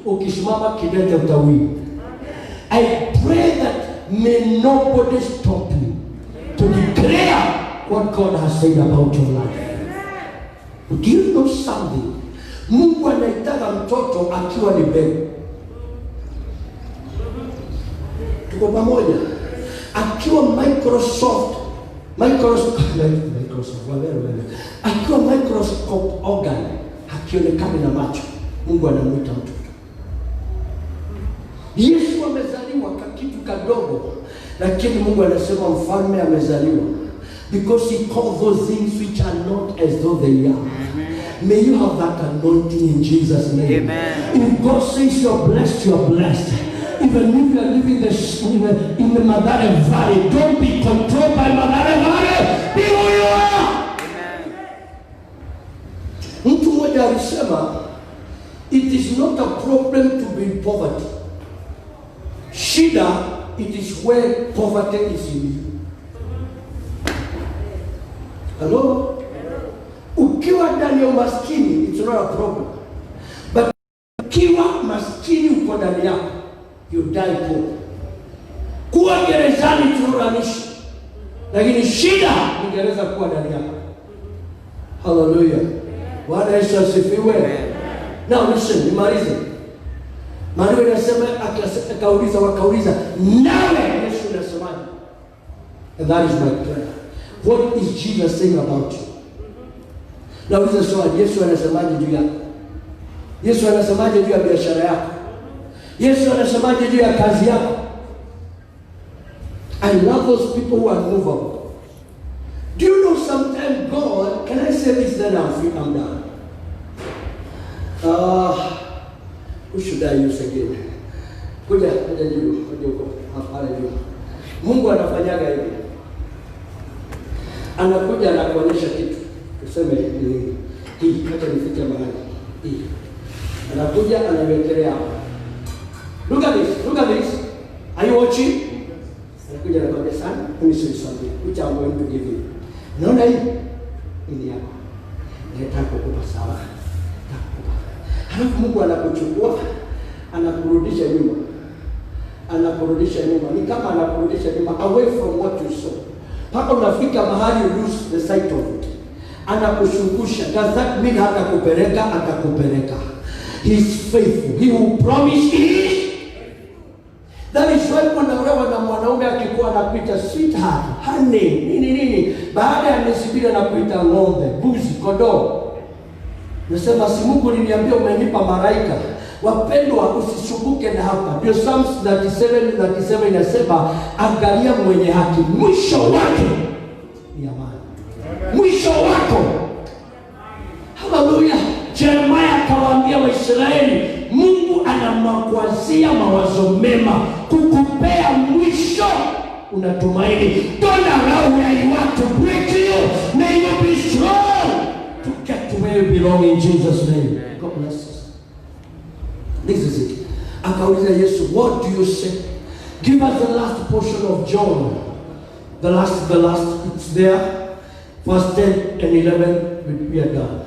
ukisimama kidete utawini. I pray that may nobody stop you to declare what God has said about your life. Do you know something? Mungu anaitaka mtoto akiwa ni mbegu. Tuko pamoja? Akiwa Microsoft akiwa microscope organ, akionekana na macho, Mungu anamuita mtoto. Yesu amezaliwa kitu kadogo, lakini Mungu anasema mfalme amezaliwa, because he calls those things which are not as though they are. May you have that anointing in Jesus' name. Amen. If God says you are blessed, you are blessed. Even if you are living in the Mathare Valley, don't be controlled by Mathare Valley. Be who you are. Mtu mmoja alisema, it is not a problem to be in poverty. Shida, it is where poverty is in you. Hello? Ukiwa ndani ya umaskini, it's not a problem. But ukiwa maskini uko ndani yako, you die poor. Kuwa gerezani tunuranishi, lakini shida ni gereza kuwa ndani yako. Hallelujah. Bwana Yesu asifiwe. Now listen, nimalize. Maana inasema wakauliza, nawe Yesu unasemaje? And that is my prayer. What is Jesus saying about you? Nauliza swali, Yesu anasemaje juu yako? Yesu anasemaje juu ya biashara yako? Yesu anasemaje juu ya kazi yako? I love those people who are movable. Do you know sometimes God, can I say this then I'm done? Who should I use again? Kuja juu, hapa juu. Mungu anafanyaga hivi. Anakuja anakuonyesha kitu. Tuseme hii hata nifike mahali. Hii. Anakuja anawekelea hapa. Look at this. Are you watching? Anakuja anakuambia sana, let me say something which I'm going to give you. Naona hii? Hii hapa. Nataka kukupa sawa. Halafu Mungu anakuchukua, anakurudisha nyuma. Ni kama anakurudisha nyuma away from what you saw. Paka unafika mahali you lose the sight of it. Anakushungusha. Does that mean atakupeleka? He is faithful. He who promised is. That is why unaolewa na mwanaume akikuwa anakuita sweetheart, honey, nini. Baada ya miezi mbili anakuita ng'ombe, mbuzi, kondoo. Nasema si Mungu aliniambia umenipa malaika. Wapendwa, usisumbuke na hapa. Ndio Psalms 37 inasema, angalia mwenye haki, mwisho wake ni amani. Mwisho wako. Hallelujah. Jeremiah akawaambia Waisraeli, Mungu anakuwazia mawazo mema kukupea mwisho unatumaini. Don't allow where you want to break you. May you be strong to get to where you belong in Jesus' name. God bless you. This is it. Akauliza Yesu, what do you say? Give us the last portion of John. The last, it's there. Verse 10 and 11, we are done.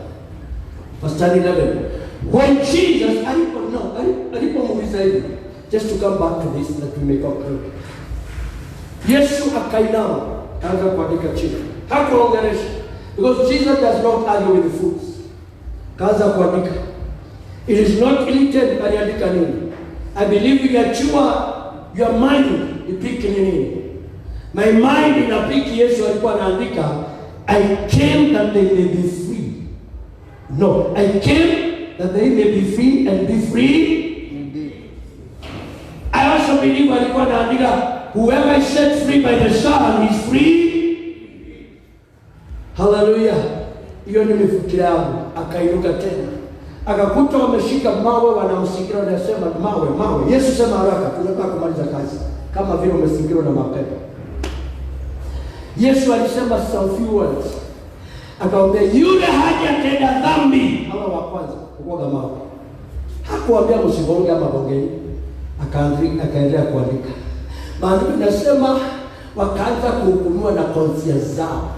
Verse 10 and 11. When Jesus, alipomuuliza hivi, just to come back to this, that we may conclude. Yesu akainama, akaanza kuandika chini. Hakuongelesha. Because Jesus does not argue with the fools. Kaanza kuandika. It is not written, aliandika nini? I believe your mind ipiki nini? My mind inapiki. Yesu alikuwa anaandika, I came that they may be free. No, I came that they may be free and be free indeed. I also believe alikuwa anaandika, whoever is set free by the Son is free. Hallelujah. Hiyo ni mifikira yangu. Akainuka tena, akakuta wameshika mawe, wanamsikia, wanasema mawe. Yesu sema haraka, tunataka kumaliza kazi, kama vile umesingirwa na mapepo. Yesu alisema some few words. Akamwambia yule hajatenda dhambi, hawa wa kwanza kuoga mawe. Hakuambia msigonge ama bongeni. Akaendelea kuandika. Maandiko yanasema wakaanza kuhukumiwa na conscience zao.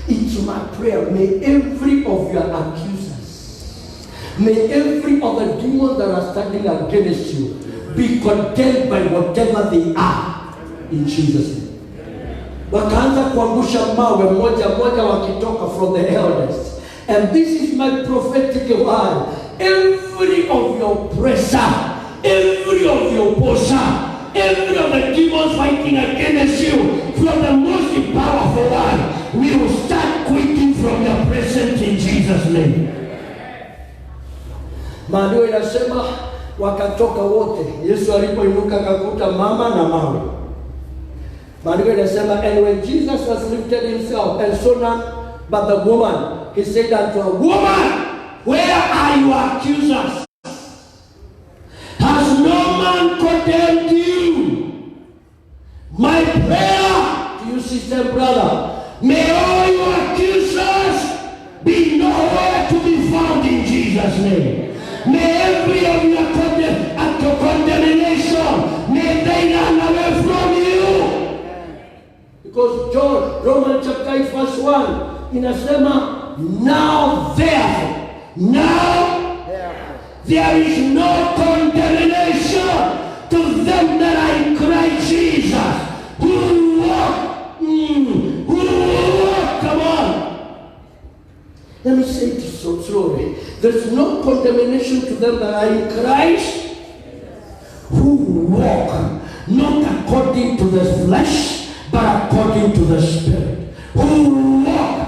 It's my prayer, may every of your accusers, may every of the demons that are standing against you be condemned by whatever they are, in Jesus' name. Wakaanza kuangusha mawe moja moja wakitoka from the elders. And this is my prophetic word. Every of your oppressor, every of your opposer, every of the demons fighting against you from the most powerful one will start quitting from your presence in Jesus' name. Maandiko yanasema wakatoka wote. Yesu alipoinuka akakuta mama na mawe. Maandiko yanasema and when Jesus has lifted himself and so none but the woman, he said unto her, woman, where are your accusers? Has no man condemned you? My prayer to you, sister and brother, may all your accusers be nowhere to be found in Jesus' name. May every of your condemnation, may they run away from you. Because Romans chapter 8 verse 1 inasema, now therefore, there is no condemnation to them that are in Christ Jesus, who walk, come on. Let me say it so slowly. There's no condemnation to them that are in Christ, who walk not according to the flesh, but according to the Spirit. Who walk.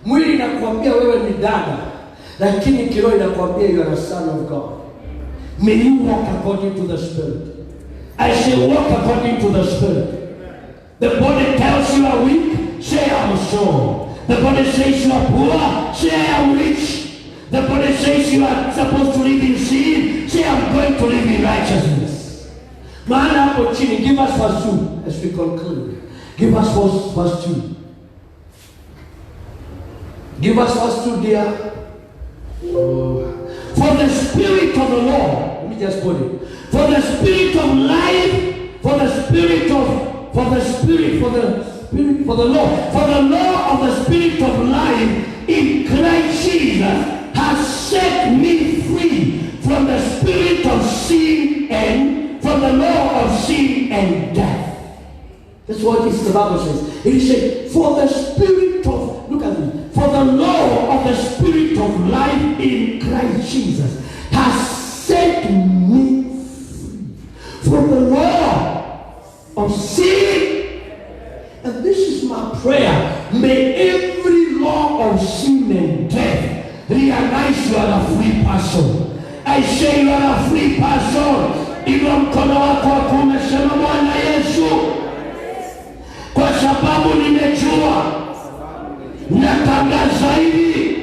Mwili inakwambia wewe ni dada, lakini kiroho inakwambia you are a son of God. May you walk according to the Spirit. I say walk according to the Spirit. The body tells you are weak, say I'm strong. The body says you are poor, say I am rich. The body says you are supposed to live in sin, say I'm going to live in righteousness. Maana hapo chini, give us verse 2 as we conclude. Give us verse 2. Give us verse 2, dear. For the Spirit of the Lord, let me just put it. For the Spirit of life, for the law of the Spirit of life in Christ Jesus has set me free from the spirit of sin and from the law of sin and death. That's what the Bible says. It says, for the Spirit of, look at me, for the law of the Spirit of life in Christ Jesus has set me free from the law of sin. And this is my prayer. May every law of sin and death realize you are a free person. I say you are a free person. Ilo mkono wako kumesema Bwana Yesu, kwa sababu nimejua natangaza hivi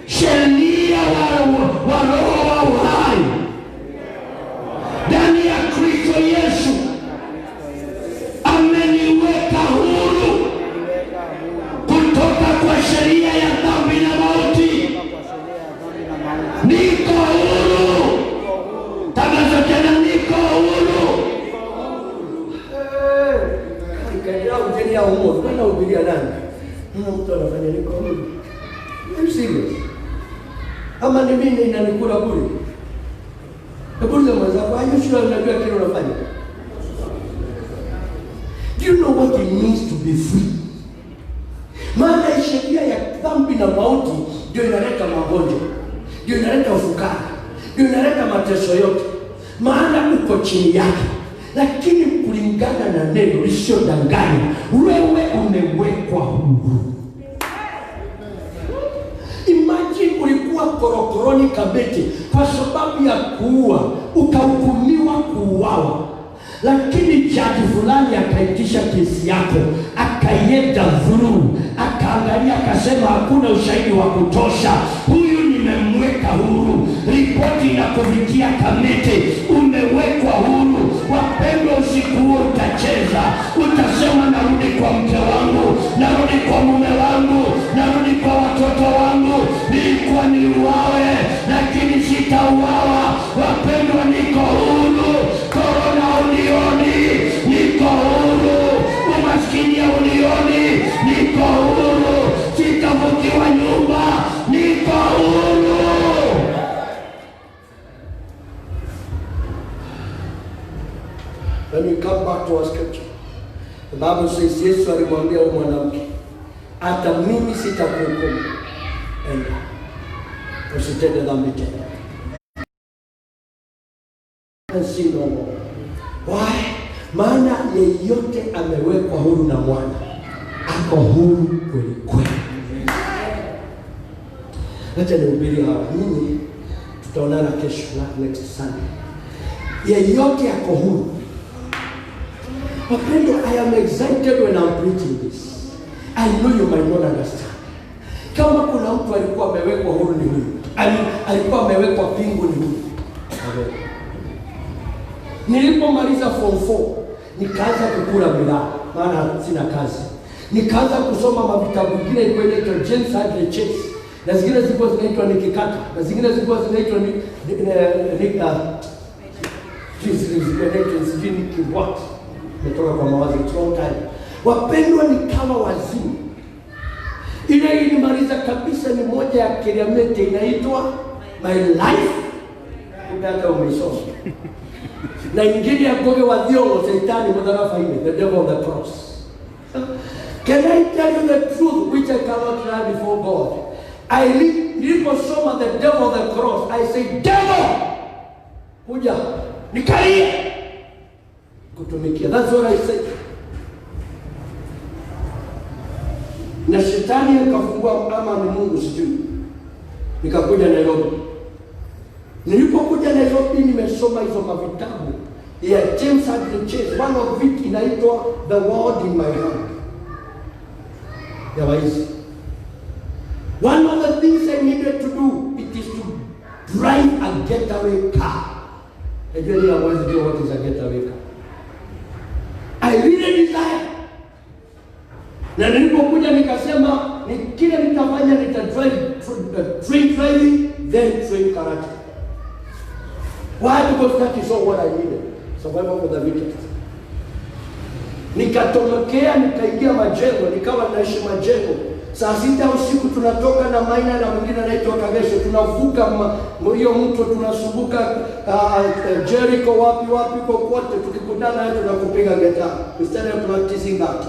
sheria wa roho wa uhai ndani ya Kristo Yesu ameniweka huru kutoka kwa sheria ya dhambi na mauti. Niko huru. Tangaza tena, niko huru. Ikaendelea kujenga umoja. Kana ubiria nani? Mtu anafanya niko huru. I'm serious. Ama ni mimi inanikula bure. Nakuuliza mwenzako, are you sure unajua kile unafanya? Do you know what it means to be free? Maana sheria ya dhambi na mauti ndio inaleta magonjwa, ndio inaleta ufukara, ndio inaleta mateso yote. Maana uko chini yake. Lakini kulingana na neno lisiodanganya, wewe umewekwa huru. Imagine ulikuwa korokoroni Kabete kwa sababu ya kuua, ukahukumiwa kuuawa. Lakini jaji fulani akaitisha kesi yako, akaienda through, akaangalia akasema hakuna ushahidi wa kutosha, huyu nimemweka huru. Ripoti inakufikia Kamete, umewekwa huru. Wapendwa, usiku huo utacheza, utasema narudi kwa mke wangu, narudi kwa mume wangu, narudi kwa watoto wangu. Nilikuwa niuawe, lakini sitauawa. Wapendwa, niko huru. Korona unioni, niko huru. Umaskini unioni, niko huru. Sitavukiwa nyumba, niko huru. When we come back to our scripture, the Bible says, Yesu alimwambia huyu mwanamke, hata mimi sitakuhukumu, enda usitende dhambi tena. Sin no more. Why? Maana yeyote amewekwa huru na Mwana ako huru kweli kweli. Acha nihubiri hawa. Nyinyi tutaonana kesho, next Sunday. Yeyote ako huru. Wapendwa, I am excited when I'm preaching this. I know you might not understand. Kama kuna mtu alikuwa amewekwa huru ni huyu. Alikuwa amewekwa pingu ni huyu. Nilipomaliza form 4, nikaanza kukula miraa, maana sina kazi. Nikaanza kusoma mavitabu vingine ilikuwa inaitwa James Hadley Chase. Na zingine zilikuwa zinaitwa Nikikata. Na zingine zilikuwa zinaitwa Nikibwat. Nitoka kwa mawazo long time. Wapendwa, ni kama wazimu. Ile ilimaliza kabisa ni moja ya Keriamete inaitwa My Life. Ukata umesoma. Na ingine ya Goge wa Thiongo, Shetani Mwadharafa ime, the devil on the cross. Can I tell you the truth which I cannot lie before God? Niliposoma the devil on the cross, I say, devil! Kuja, nikalie! Kutumikia. That's what I say. Na Shetani akafungua ama ni Mungu sijui. Nikakuja Nairobi. Nilipokuja Nairobi nimesoma hizo mavitabu ya James Hadley Chase. One of it inaitwa The Word in My Hand. Ya waizi. One of the things I needed to do, it is to drive a getaway car. I really want to do what is a getaway car. I really desire. Na nilipokuja nikasema ni kile nitafanya, nita train driving, then train karate. Why? Because that is all what I needed. Survival for the weekend. Nikatomokea, nikaingia majengo, nikawa naishi majengo. Saa 6 usiku tunatoka na Maina na mwingine anaitwa Kagesho, tunavuka hiyo mto, tunasumbuka Jericho, wapi kokote, tukikutana hapo tunakupiga guitar. We started practicing that.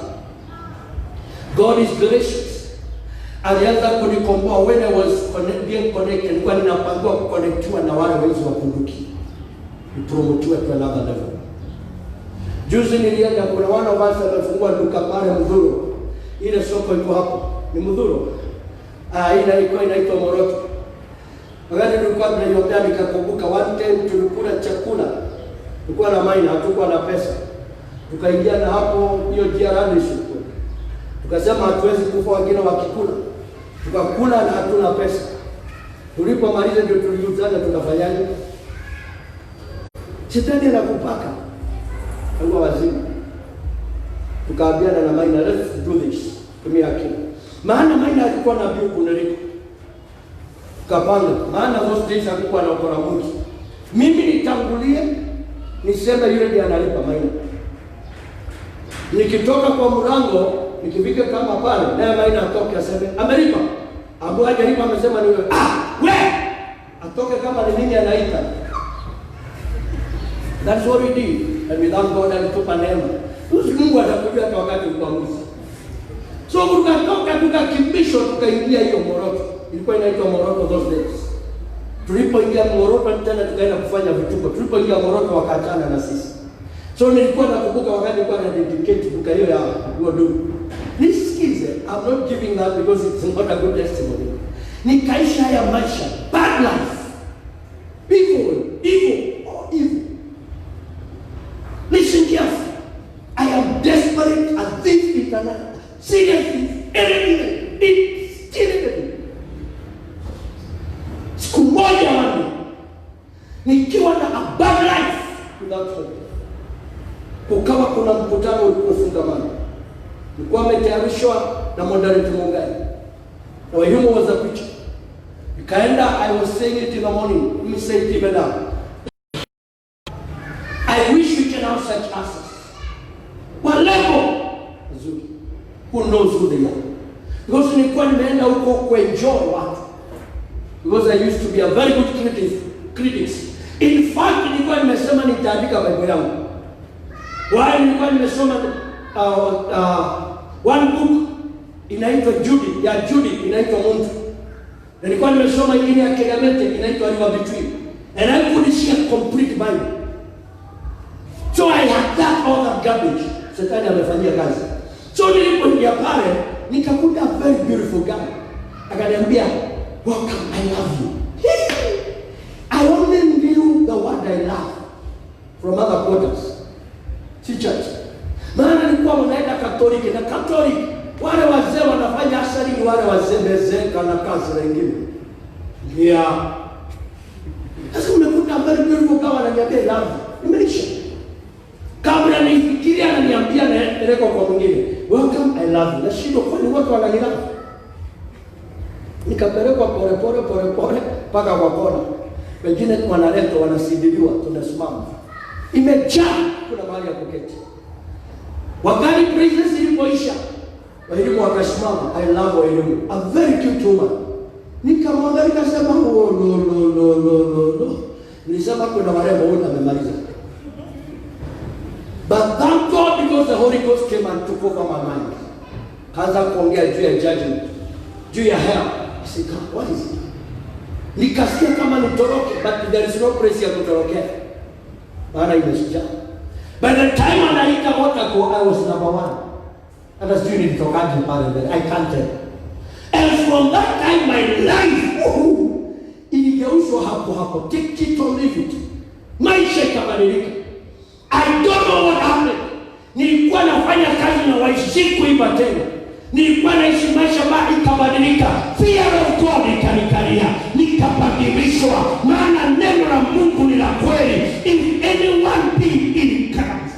God is gracious. Alianza kunikomboa when I was being connected. Nilikuwa ninapangwa kuconnectiwa na wale wezi wa bunduki. Promotiwa to another level. Juzi nilienda, kuna wana wasa wamefungua duka pale Mdhuro. Ile soko iko hapo. Ni Mdhuro. Ilikuwa inaitwa Moroto. Wakati tulikuwa tunaiombea nikakumbuka one time tulikula chakula. Tulikuwa na Maina, hatukuwa na pesa. Tukaingia na hapo hiyo jirani siku. Tukasema hatuwezi kufa wengine wakikula. Tukakula na hatuna pesa. Tulipomaliza ndio tuliuzana tunafanyaje? Shetani anakupaka. Alikuwa wazimu. Tukaambiana na Maina, let's do this. Tumia akili. Maana Maina alikuwa na biu kunaliko. Tukapanga. Maana those days alikuwa na ukora mwingi. Mimi nitangulie, niseme yule ndiye analipa Maina. Nikitoka kwa mlango, nikifika kama pale, naye Maina atoke aseme, amelipa. Abu hajalipa amesema ni wewe. We! Atoke kama ni nini anaita. That's what we did. And without God alitupa neema. Mungu atakujua hata wakati ukamuzi. So tukatoka tukakimbishwa tukaingia hiyo Moroto. Ilikuwa inaitwa Moroto those days. Tulipoingia Moroto tena tukaenda kufanya vituko. Tulipoingia Moroto wakaachana na sisi. So nilikuwa nakumbuka wakati nilikuwa na dedicate duka hiyo ya Godu. Nisikize, I'm not giving that because it's not a good testimony. Nikaisha haya maisha, bad life. Evil. Listen carefully. I am desperate at this internet. Seriously, anything. It's still siku moja wani nikiwa na a bad life without hope. na Moderator Mungai. Na Wairimu was a preacher. Ikaenda, I was saying it in the morning. Let me say it even now. I wish we can have such answers. Walego, who knows who they are? Because nilikuwa nimeenda huko kuenjoy watu. Because I used to be a very good critic. In fact, nilikuwa nimesema nitaandika Bible yangu. Why nilikuwa nimesoma one book inaitwa Judy inaitwa Muntu. Nilikuwa nimesoma ingine ya Kegamete inaitwa River Between. And I could share complete Bible. So I had that all that garbage. Shetani amefanyia kazi. So nilipoingia pale nikakuta a very beautiful guy. Akaniambia, welcome, I love you. I only knew the word I love from other quarters. Si church. Maana nilikuwa mnaenda Katoliki na Katoliki wale wazee wanafanya asali ni wale wazee mezeka na kazi wengine. Yeah. Sasa nimekuta a very beautiful guy ananiambia love you. Nimeisha. Kabla nifikiria ananiambia naeleka kwa mwingine. Welcome, I love you. Na shindo kwa ni watu wananilava. Nikapelekwa pole mpaka kwa kona. Wengine wanaletwa wanasidiwa, tunasimama. Imejaa kuna mahali ya kuketi. Wakati praises ilipoisha, Wairimu wakasimama. I love Wairimu. A very cute woman. Nikamwambia nikasema no. Nilisema kuna warembo wote amemaliza. But thank God because the Holy Ghost came and took over my mind. Kaanza kuongea juu ya judgment, juu ya hell. I said, God, what is it? Nikasikia kama nitoroke, but there is no place ya kutorokea. Maana imesija. By the time anaita Waterco, I was number 1. Hata sijui nilitokaje pale mbele. I can't tell. And from that time my life, iligeuzwa hapo. Take it or leave it. Maisha ikabadilika. I don't know what happened. Nilikuwa nafanya kazi na waisiku iba tena. Nilikuwa naishi maisha ikabadilika. Fear of God ikanikalia. Nikabadilishwa. Maana neno la Mungu ni la kweli. If anyone be in Christ.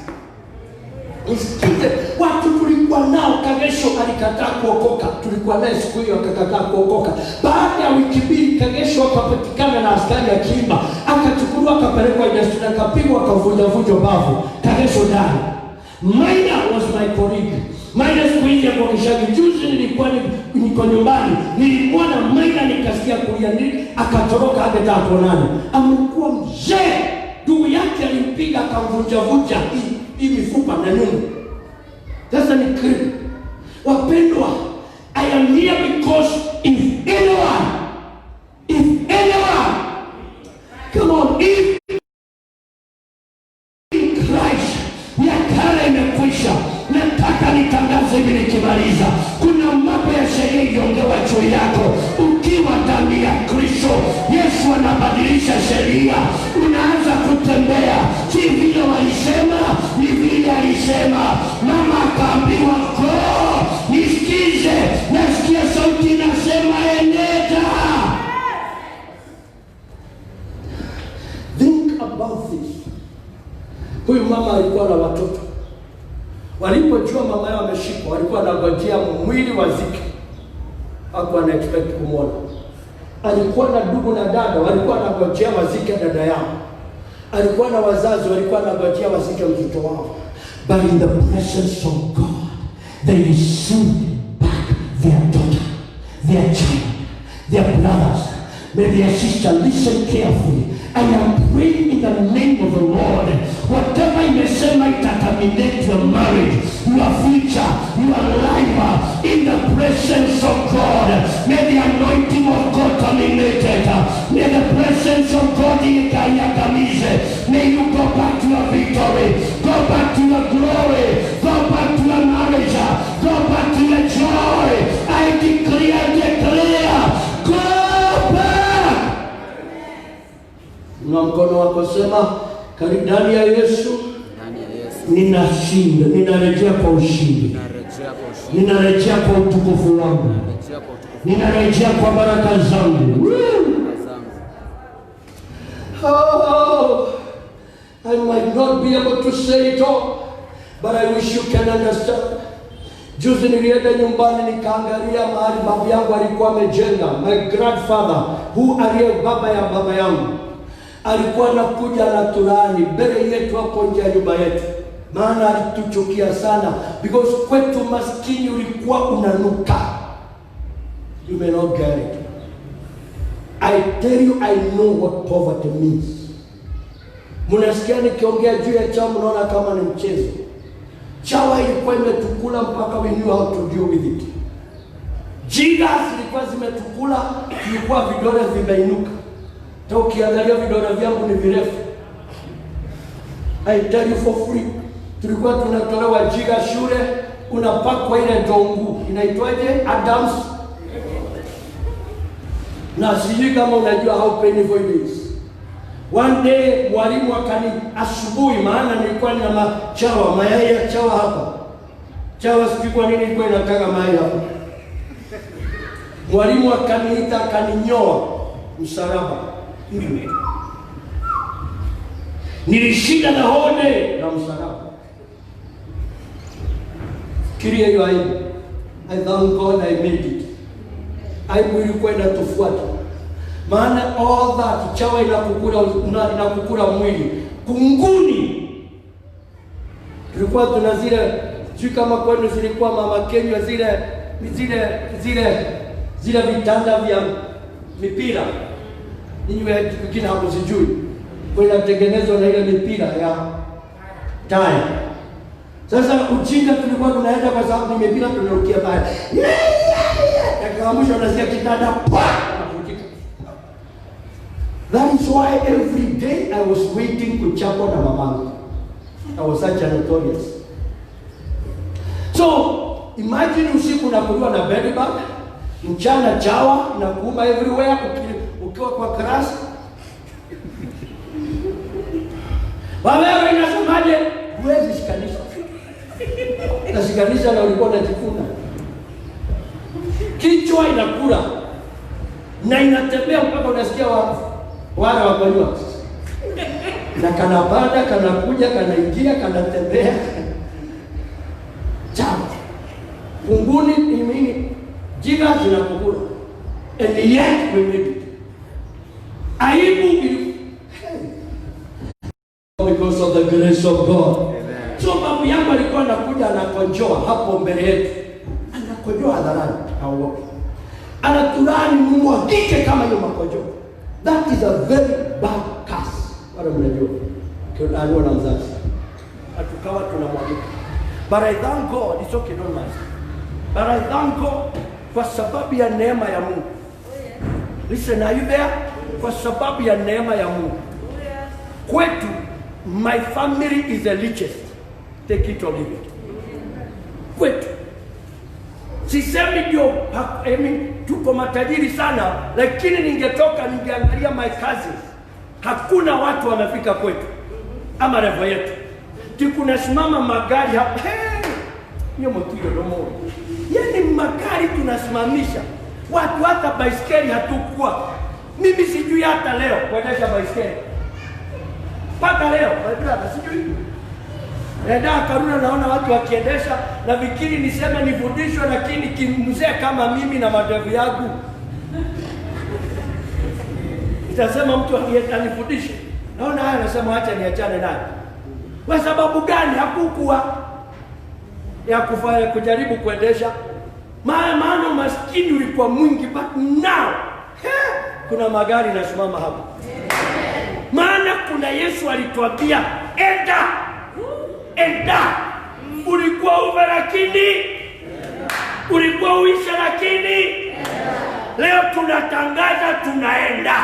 Usikize, watu tulikuwa nao Kagesho alikataa kuokoka. Tulikuwa naye siku hiyo akakataa kuokoka. Baada ya wiki mbili Kagesho akapatikana na askari akiimba. Akachukuliwa akapelekwa industry akapigwa akavunja bavu. Kagesho ndani. Maina was my colleague. Maina siku hizi ya kwa Kishagi. Juzi nilikuwa niko nyumbani. Nilimwona Maina nikasikia kulia akatoroka hadi taponani. Amekuwa mzee. Ndugu yake alimpiga akamvunja hii mifupa na nyungu. Sasa ni krimu. Wapendwa, I am here because if anyone, come on, if in Christ, miaka imekwisha. Nataka nitangaze hivi nikimaliza. Kuna mambo ya sheria iliongewa juu yako. Ukiwa ndani ya Kristo, Yesu anabadilisha sheria. Unaanza kutembea. Si vile walisema, ni vile alisema. Mama akaambiwa go, nisikize. Nasikia sauti inasema enenda. Think about this. Huyu mama alikuwa na watoto. Walipojua mama yao ameshikwa, walikuwa wanangojea mwili wazike. Hakuwa na expect kumwona. Alikuwa na ndugu na dada, walikuwa wanangojea wazike dada yao. Alikuwa na wazazi, walikuwa wanangojea wazike mtoto wao. But in the presence of God, they received back their daughter, their child, their brothers, their sister. Listen carefully. I am praying in the name of the Lord. Whatever imesema itaterminate your marriage, your future, your life, in the presence of God. May the anointing of God terminate it. May the presence of God ikayagamize. May you go back to your victory, go back to your glory, go back to your marriage, go back to your joy. I declare, go back. Na mkono wako sema, ndani ya Yesu ninashinda, ninarejea kwa ushindi, ninarejea kwa utukufu wangu, ninarejea kwa baraka zangu. Oh, I might not be able to say it all, but I wish you can understand. Juzi nilienda nyumbani nikaangalia mahali babu yangu alikuwa amejenga. My grandfather, aliye baba ya baba yangu, alikuwa anakuja na turani mbele yetu hapo nje ya nyumba yetu. Maana alituchukia sana because kwetu maskini ulikuwa unanuka. You may not get it. I tell you, I know what poverty means. Mnasikia nikiongea juu ya chawa mnaona kama ni mchezo. Chawa ilikuwa imetukula mpaka we knew how to deal with it. Jigas ilikuwa zimetukula, ilikuwa vidole vimeinuka. Ta ukiangalia vidole vyangu ni virefu. I tell you for free. Tulikuwa tunatolewa jiga shule, unapakwa ile dongu. Inaitwaje? Adams. Na sijui kama unajua how painful it is. One day mwalimu asubuhi, maana nilikuwa na machawa, mayai ya chawa hapa. Chawa sijui kwa nini ilikuwa inataka mayai hapa. Mwalimu akaniita akaninyoa msalaba. Nilishinda na hone na msalaba. Fikiria hiyo aibu. I thank God I made it. Aibu ilikuwa inatufuata. Maana all that chawa inakukula mwili. Kunguni. Tulikuwa tuna zile, sijui kama kwenu zilikuwa mama Kenya zile vitanda vya mipira. Ninyi wengine hapo sijui. Kwa inatengenezwa na ile mipira ya taya. Sasa ujinga tulikuwa tunaenda kwa sababu ni mipira tunarukia pale. Kama mwisho unasikia kitanda pa. That is why every day I was waiting kuchapwa na mamangu. I was such a notorious. So imagine usiku unakuliwa na bed bug, mchana chawa na kuuma everywhere ukiwa kwa class. Wewe unasemaje? Huwezi shikanisha. Na shikanisha na ulikuwa unajikuna. Kichwa inakula na inatembea mpaka unasikia wale wakojua. Na kanapanda, kanakuja, kanaingia, kanatembea. Chawa. Kunguni imini jiga zinakukula. And yet we made it. Aibu because of the grace of God. Amen. So babu yangu alikuwa anakuja anakojoa hapo mbele yetu. Anakojoa hadharani, haogopi. Anaturani Mungu akike kama hiyo makojoa. That is a very bad curse. Wala mnajua. Kwa alio na mzazi. Atukawa tunamwagika. But I thank God, it's okay, don't mind. But I thank God kwa sababu ya neema ya Mungu. Listen, are you there? Kwa sababu ya neema ya Mungu. Kwetu, my family is the richest. Take it or leave it. Kwetu. Sisemi ndio, tuko matajiri sana, lakini ningetoka ningeangalia my cousins. Hakuna watu wamefika kwetu. Ama revo yetu. Tukunasimama magari hapa. Hiyo mtuyo domo. Yaani magari tunasimamisha. Watu hata baiskeli hatukuwa. Mimi sijui hata leo kuendesha baiskeli. Paka leo, brother, sijui. Nenda Karuna naona watu wakiendesha na vikiri niseme nifundishwe, lakini kimzee kama mimi na madevu yangu. Itasema mtu anifundishe. Naona haya anasema acha niachane naye. Kwa sababu gani? Hakukuwa ya kufanya kujaribu kuendesha. Maana maskini ulikuwa mwingi, but now kuna magari nasimama hapa. Maana kuna Yesu alituambia enda. Ulikuwa uve lakini ulikuwa uisha lakini leo tunatangaza tunaenda.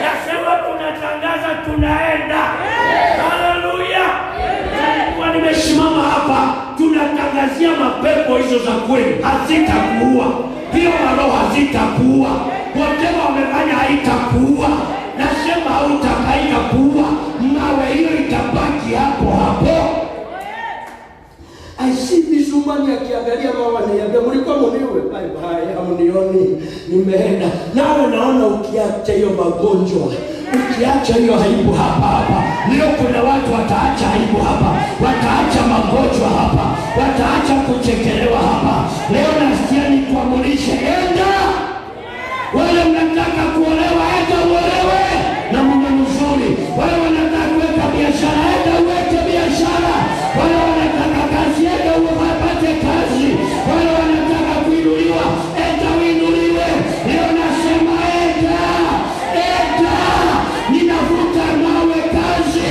Nasema tunatangaza tunaenda. Haleluya. Nilikuwa nimesimama hapa, tunatangazia mapepo hizo za kweli hazitakuua. Hiyo roho hazitakuua. Whatever wamefanya haitakuua. Nasema hautakaitakuua. Mawe hiyo itabaki hapo hapo. I see this woman nyumbani akiangalia mama ananiambia mlikuwa mniwe, bye bye, hamnioni nimeenda. Nawe naona ukiacha hiyo magonjwa, ukiacha hiyo aibu hapa. Leo kuna watu wataacha aibu hapa, wataacha magonjwa hapa, wataacha kuchekelewa hapa. Leo nasikia nikuamurishe, enda. Wale mnataka kuolewa, enda uolewe na mume mzuri. Wale wanataka kuweka biashara, enda uweke biashara. Wale wanataka kazi, enda upate kazi. Wale wanataka kuinuliwa, enda uinuliwe. Leo nasema enda. Ninavuta mawe kazi,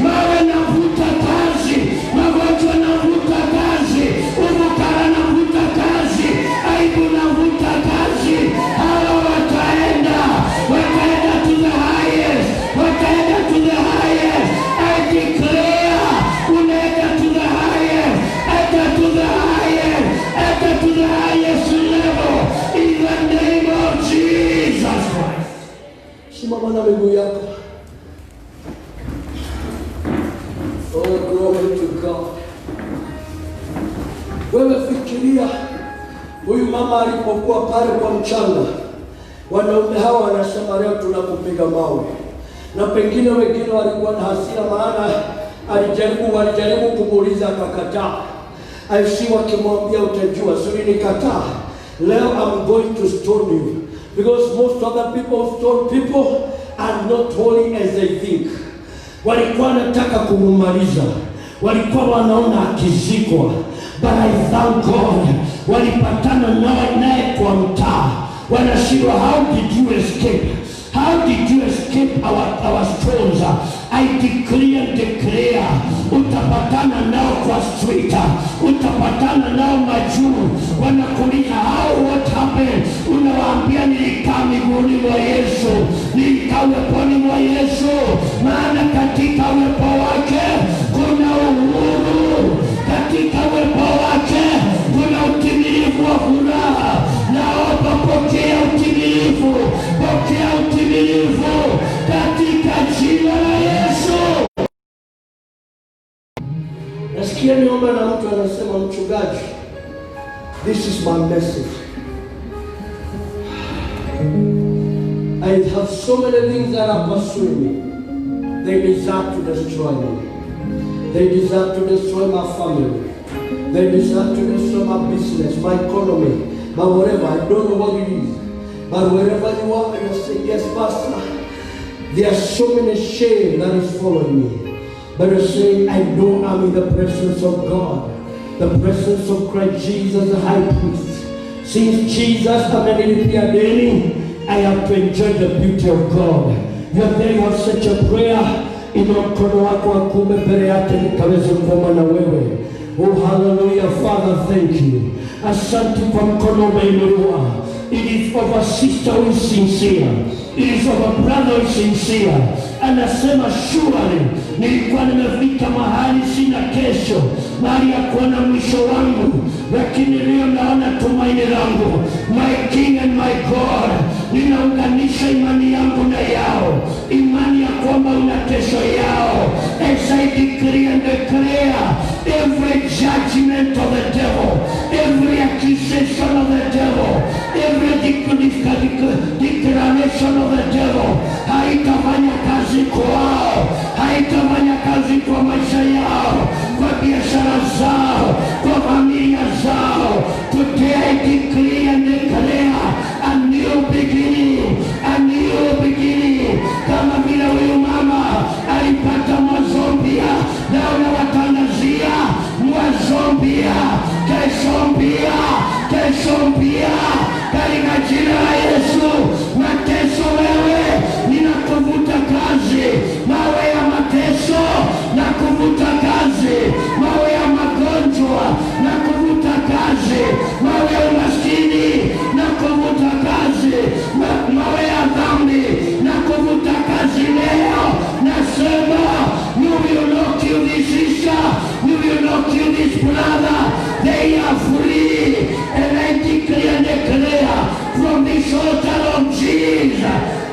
mawe navuta kazi, magonjwa navuta kazi, uvukara navuta kazi, aibu navuta kazi. Hawa wataenda to the highest, wataenda to the highest. I declare, unaenda to the highest, enter to the highest, enter to the highest level in the name of Jesus Christ. Simama na miguu yako. Oh, glory to God. Wewe fikiria huyu mama alipokuwa pale kwa mchanga, wanaume hawa wanasema leo tunakupiga mawe, na pengine wengine walikuwa na hasira, maana walijaribu kumuuliza akakataa. Aisi wakimwambia utajua, sio nikataa. Leo I'm going to stone you, because most other people stone people are not holy as they think. Walikuwa wanataka kumumaliza, walikuwa wanaona akizikwa, but I thank God walipatana naye kwa mtaa. Wanashindwa, how did you escape? How did you escape our stones? I declare, utapatana nao kwa street, utapatana nao majuu. Wanakuuliza what happened? Unawaambia nilikaa miguuni mwa Yesu, nilikaa uweponi mwa Yesu, maana katika uwepo wake kuna uhuru, katika uwepo wake kuna utimilifu wa furaha. Naomba pokea utimilifu, pokea utimilifu katika jina la Yesu. Nasikia niomba na mtu anasema, mchungaji, this is my message. I have so many things that are pursuing me. They desire to destroy me. They desire to destroy my family. They desire to destroy my business, my economy, my whatever. I don't know what it is. But wherever you are, you say, yes, Pastor, there are so many shame that is following me. But you're saying, I know I'm in the presence of God, the presence of Christ Jesus, the high priest. Since Jesus amenilipia deni, I have to enjoy the beauty of God. You are there, you have such a prayer. Inua mkono wako wa kuume mbele yake nikaweze kuomba na wewe. Oh, hallelujah. Father, thank you. Asante kwa mkono umeinuliwa. It is of a sister who is sincere. It is of a brother who is sincere. Anasema, surely nilikuwa nimefika mahali sina kesho, mahali ya kuona mwisho wangu, lakini leo naona tumaini langu. My King and my God, ninaunganisha imani yangu na yao, imani ya kwamba una kesho yao. As I decree and declare, every judgment of the devil, every accusation of the devil, every declaration of the devil, haitafanya kazi kwao, haitafanya kazi kwa maisha yao, kwa biashara zao, kwa familia zao. Today I decree and declare a new beginning, a new beginning. Kama vile huyu mama alipata mwanzo mpya, leo nawatangazia mwanzo mpya, kesho mpya, kesho mpya katika jina la Yesu. Mateso wewe, ninakuvuta kazi, mawe ya mateso na kuvuta kazi, mawe ya magonjwa na kuvuta kazi, mawe ya umaskini na kuvuta kazi, mawe ya dhambi na kuvuta kazi. Leo nasema, you will not kill this sister, you will not kill this brother. They are free, and I declare and declare from this altar of Jesus,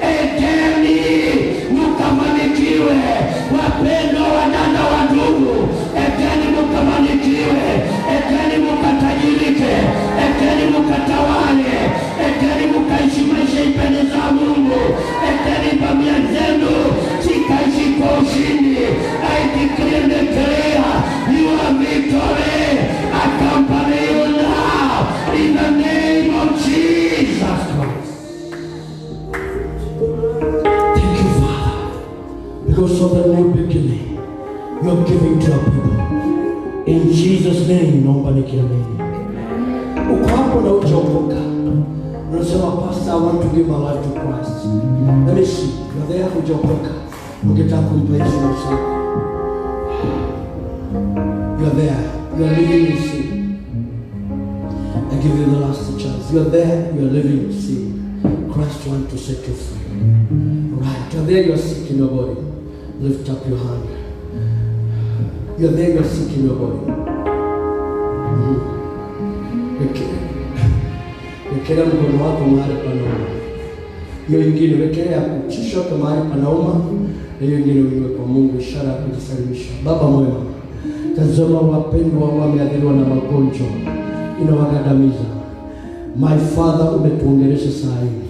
eteni mukafanikiwe. Wapendwa wadada wa ndugu, eteni mukafanikiwe, eteni mukafanikiwe. because of the new beginning you're giving to your people. In Jesus' name, naomba nikiamini. Uko hapo na hujaokoka. Unasema, Pastor, I want to give my life to Christ. Let me see. You're there, hujaokoka. Ungetaka kumpa Yesu maisha yako. You're there. You're living in sin. I give you the last chance. You're there. You're living in sin. Christ wants to set you free. Right. You're there. You're sick in your body. Lift up your hand. You're there. You're sick in your body. Wekera mkono wako mahali panauma. Hiyo ingine wekera kushoto mahali panauma, na hiyo ingine uiwe kwa Mungu, ishara ya kujisalimisha. Baba mwema, tazama wapendwa wameathiriwa na magonjwa inawagandamiza. My Father, umetuongelesha saa hii.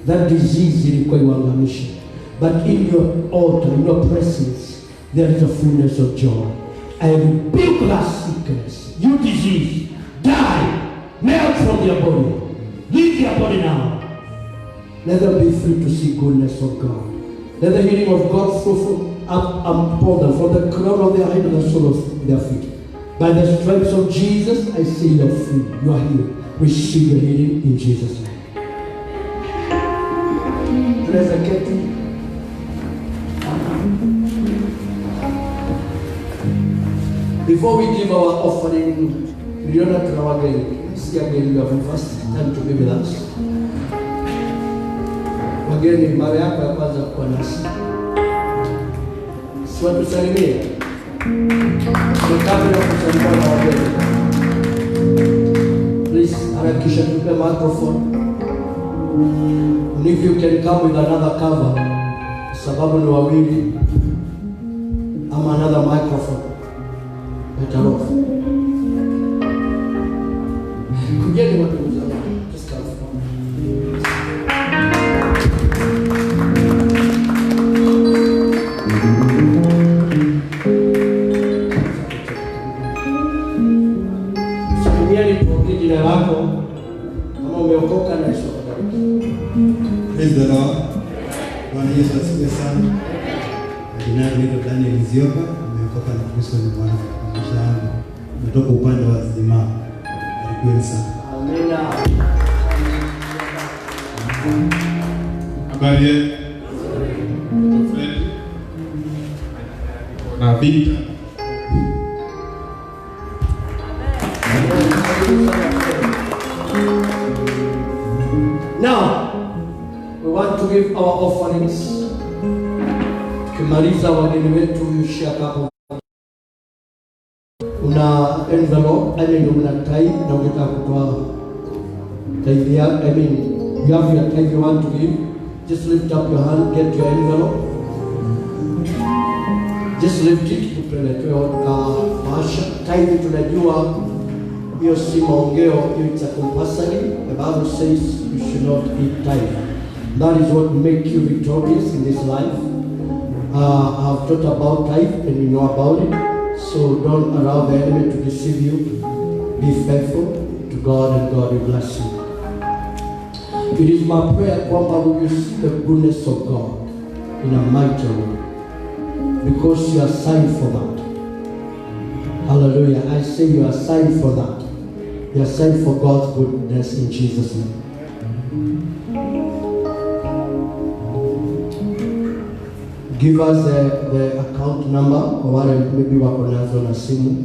That disease ilikuwa iwaangamishe. But in your altar, in your presence, there is a fullness of joy. I rebuke that sickness. You disease, die, melt from your body. Leave your body now. Let them be free to see goodness of God. Let the healing of God flow upon them from the crown of their head to the sole of their feet. By the stripes of Jesus, I say you are free. You are healed. Receive your healing in Jesus' name. Before we give our offering, we don't have to know again. See again, you have the first time to be with us. Wageni, mara yako ya kwanza kwa nasi. Si watu salimia. Kabla ya kusalimia na wageni, please harakisha tupe microphone. And if you can come with another cover, sababu ni wawili, ama another microphone, better off. Kujeni watu mzima, just come from. Salimiani tuongee jina lako, kama umeokoka na Yesu akubariki. Praise the Lord. Bwana Yesu asifiwe sana. Jina langu ni Daniel Nzioka, nimeokoka na Kristo ni Bwana katika maisha yangu. Nimetoka upande wa Zima. Barikiweni sana. Amina. Habari yenu? Na vita. Now, we want to give our offerings. Tukimaliza wageni wetu mshika hapo. Una envelope, una tithe na unataka kutoa tithe yako. You have your tithe you want to give. Just lift up your hand, get your envelope. Just lift it, tupelekewe bahasha. Tithe tunajua hiyo si maongeo, it's a compulsory. The Bible says you should not eat tithe. That is what makes you victorious in this life. I've taught about tithe and you know about it. So don't allow the enemy to deceive you. Be faithful to God and God will bless you. It is my prayer kwamba you see the goodness of God in a mighty way. Because you are signed for that. Hallelujah. I say you are signed for that. You are signed for God's goodness in Jesus' name. Give us the account number, or wale maybe wako nazo na simu.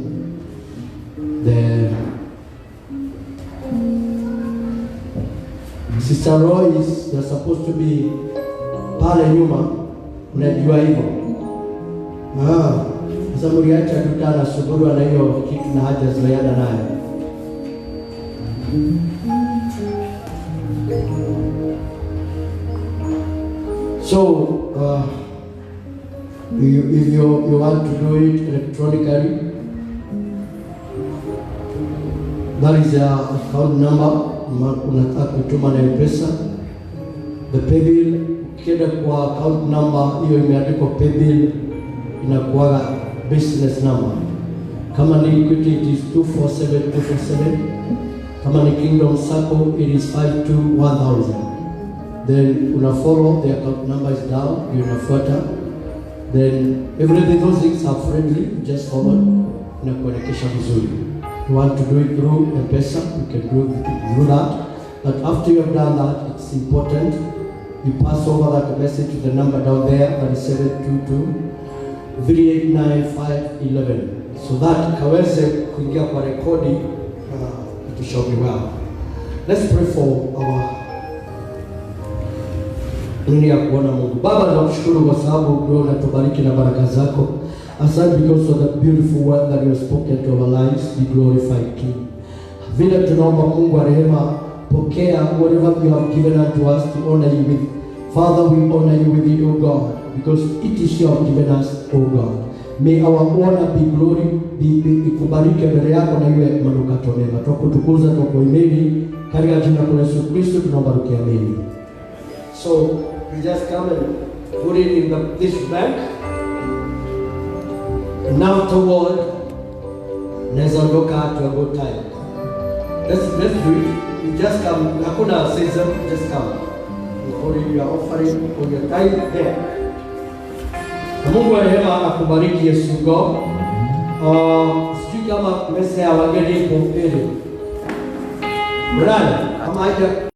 The Sister Royce, you're supposed to be pale nyuma, unajua hivyo. Sasa mliacha tutana suburu na hiyo kitu na haja ziada nayo. So, if you want to do it electronically, that is the account number. Unataka kutuma na M-Pesa. The paybill, ukienda kwa account number hiyo imeandikwa paybill, inakuwa business number. Kama ni Equity, it is 247247. Kama ni Kingdom Sacco, it is 521,000. Then una follow the account number is down, unafuata. then everything, those things are friendly, just common, na kuelekesha vizuri. You want to do it through M-Pesa, you can do that. But after you have done that, it's important you pass over that message to the number down there, that is 722-389-511, so that kaweze kuingia kwa rekodi. It shall be well. Let's pray for our dunia kuona Mungu. Baba, nakushukuru kwa sababu wewe unatubariki na baraka zako. Asante because of the beautiful word that you have spoken to our lives. Be glorified, King. Vile tunaomba Mungu wa rehema, pokea whatever you have given unto us to honor you with. Father, we honor you with it, O God, because it is you have given us, O God. May our honor be glory, ikubarike mbele yako na iwe manukato mema. Tukutukuza, tukuhimidi katika jina la Yesu Kristo tunaomba tukiamini. So we just come and put it in this bag. And afterward, let's ondoka to a good time. Let's do it. You just come. Hakuna season. Just come. You put in your offering, put your time there. Na Mungu wa rehema akubariki. Yesu God. Sijui kama mesa ya wageni ipo mbele. Brother, kama haja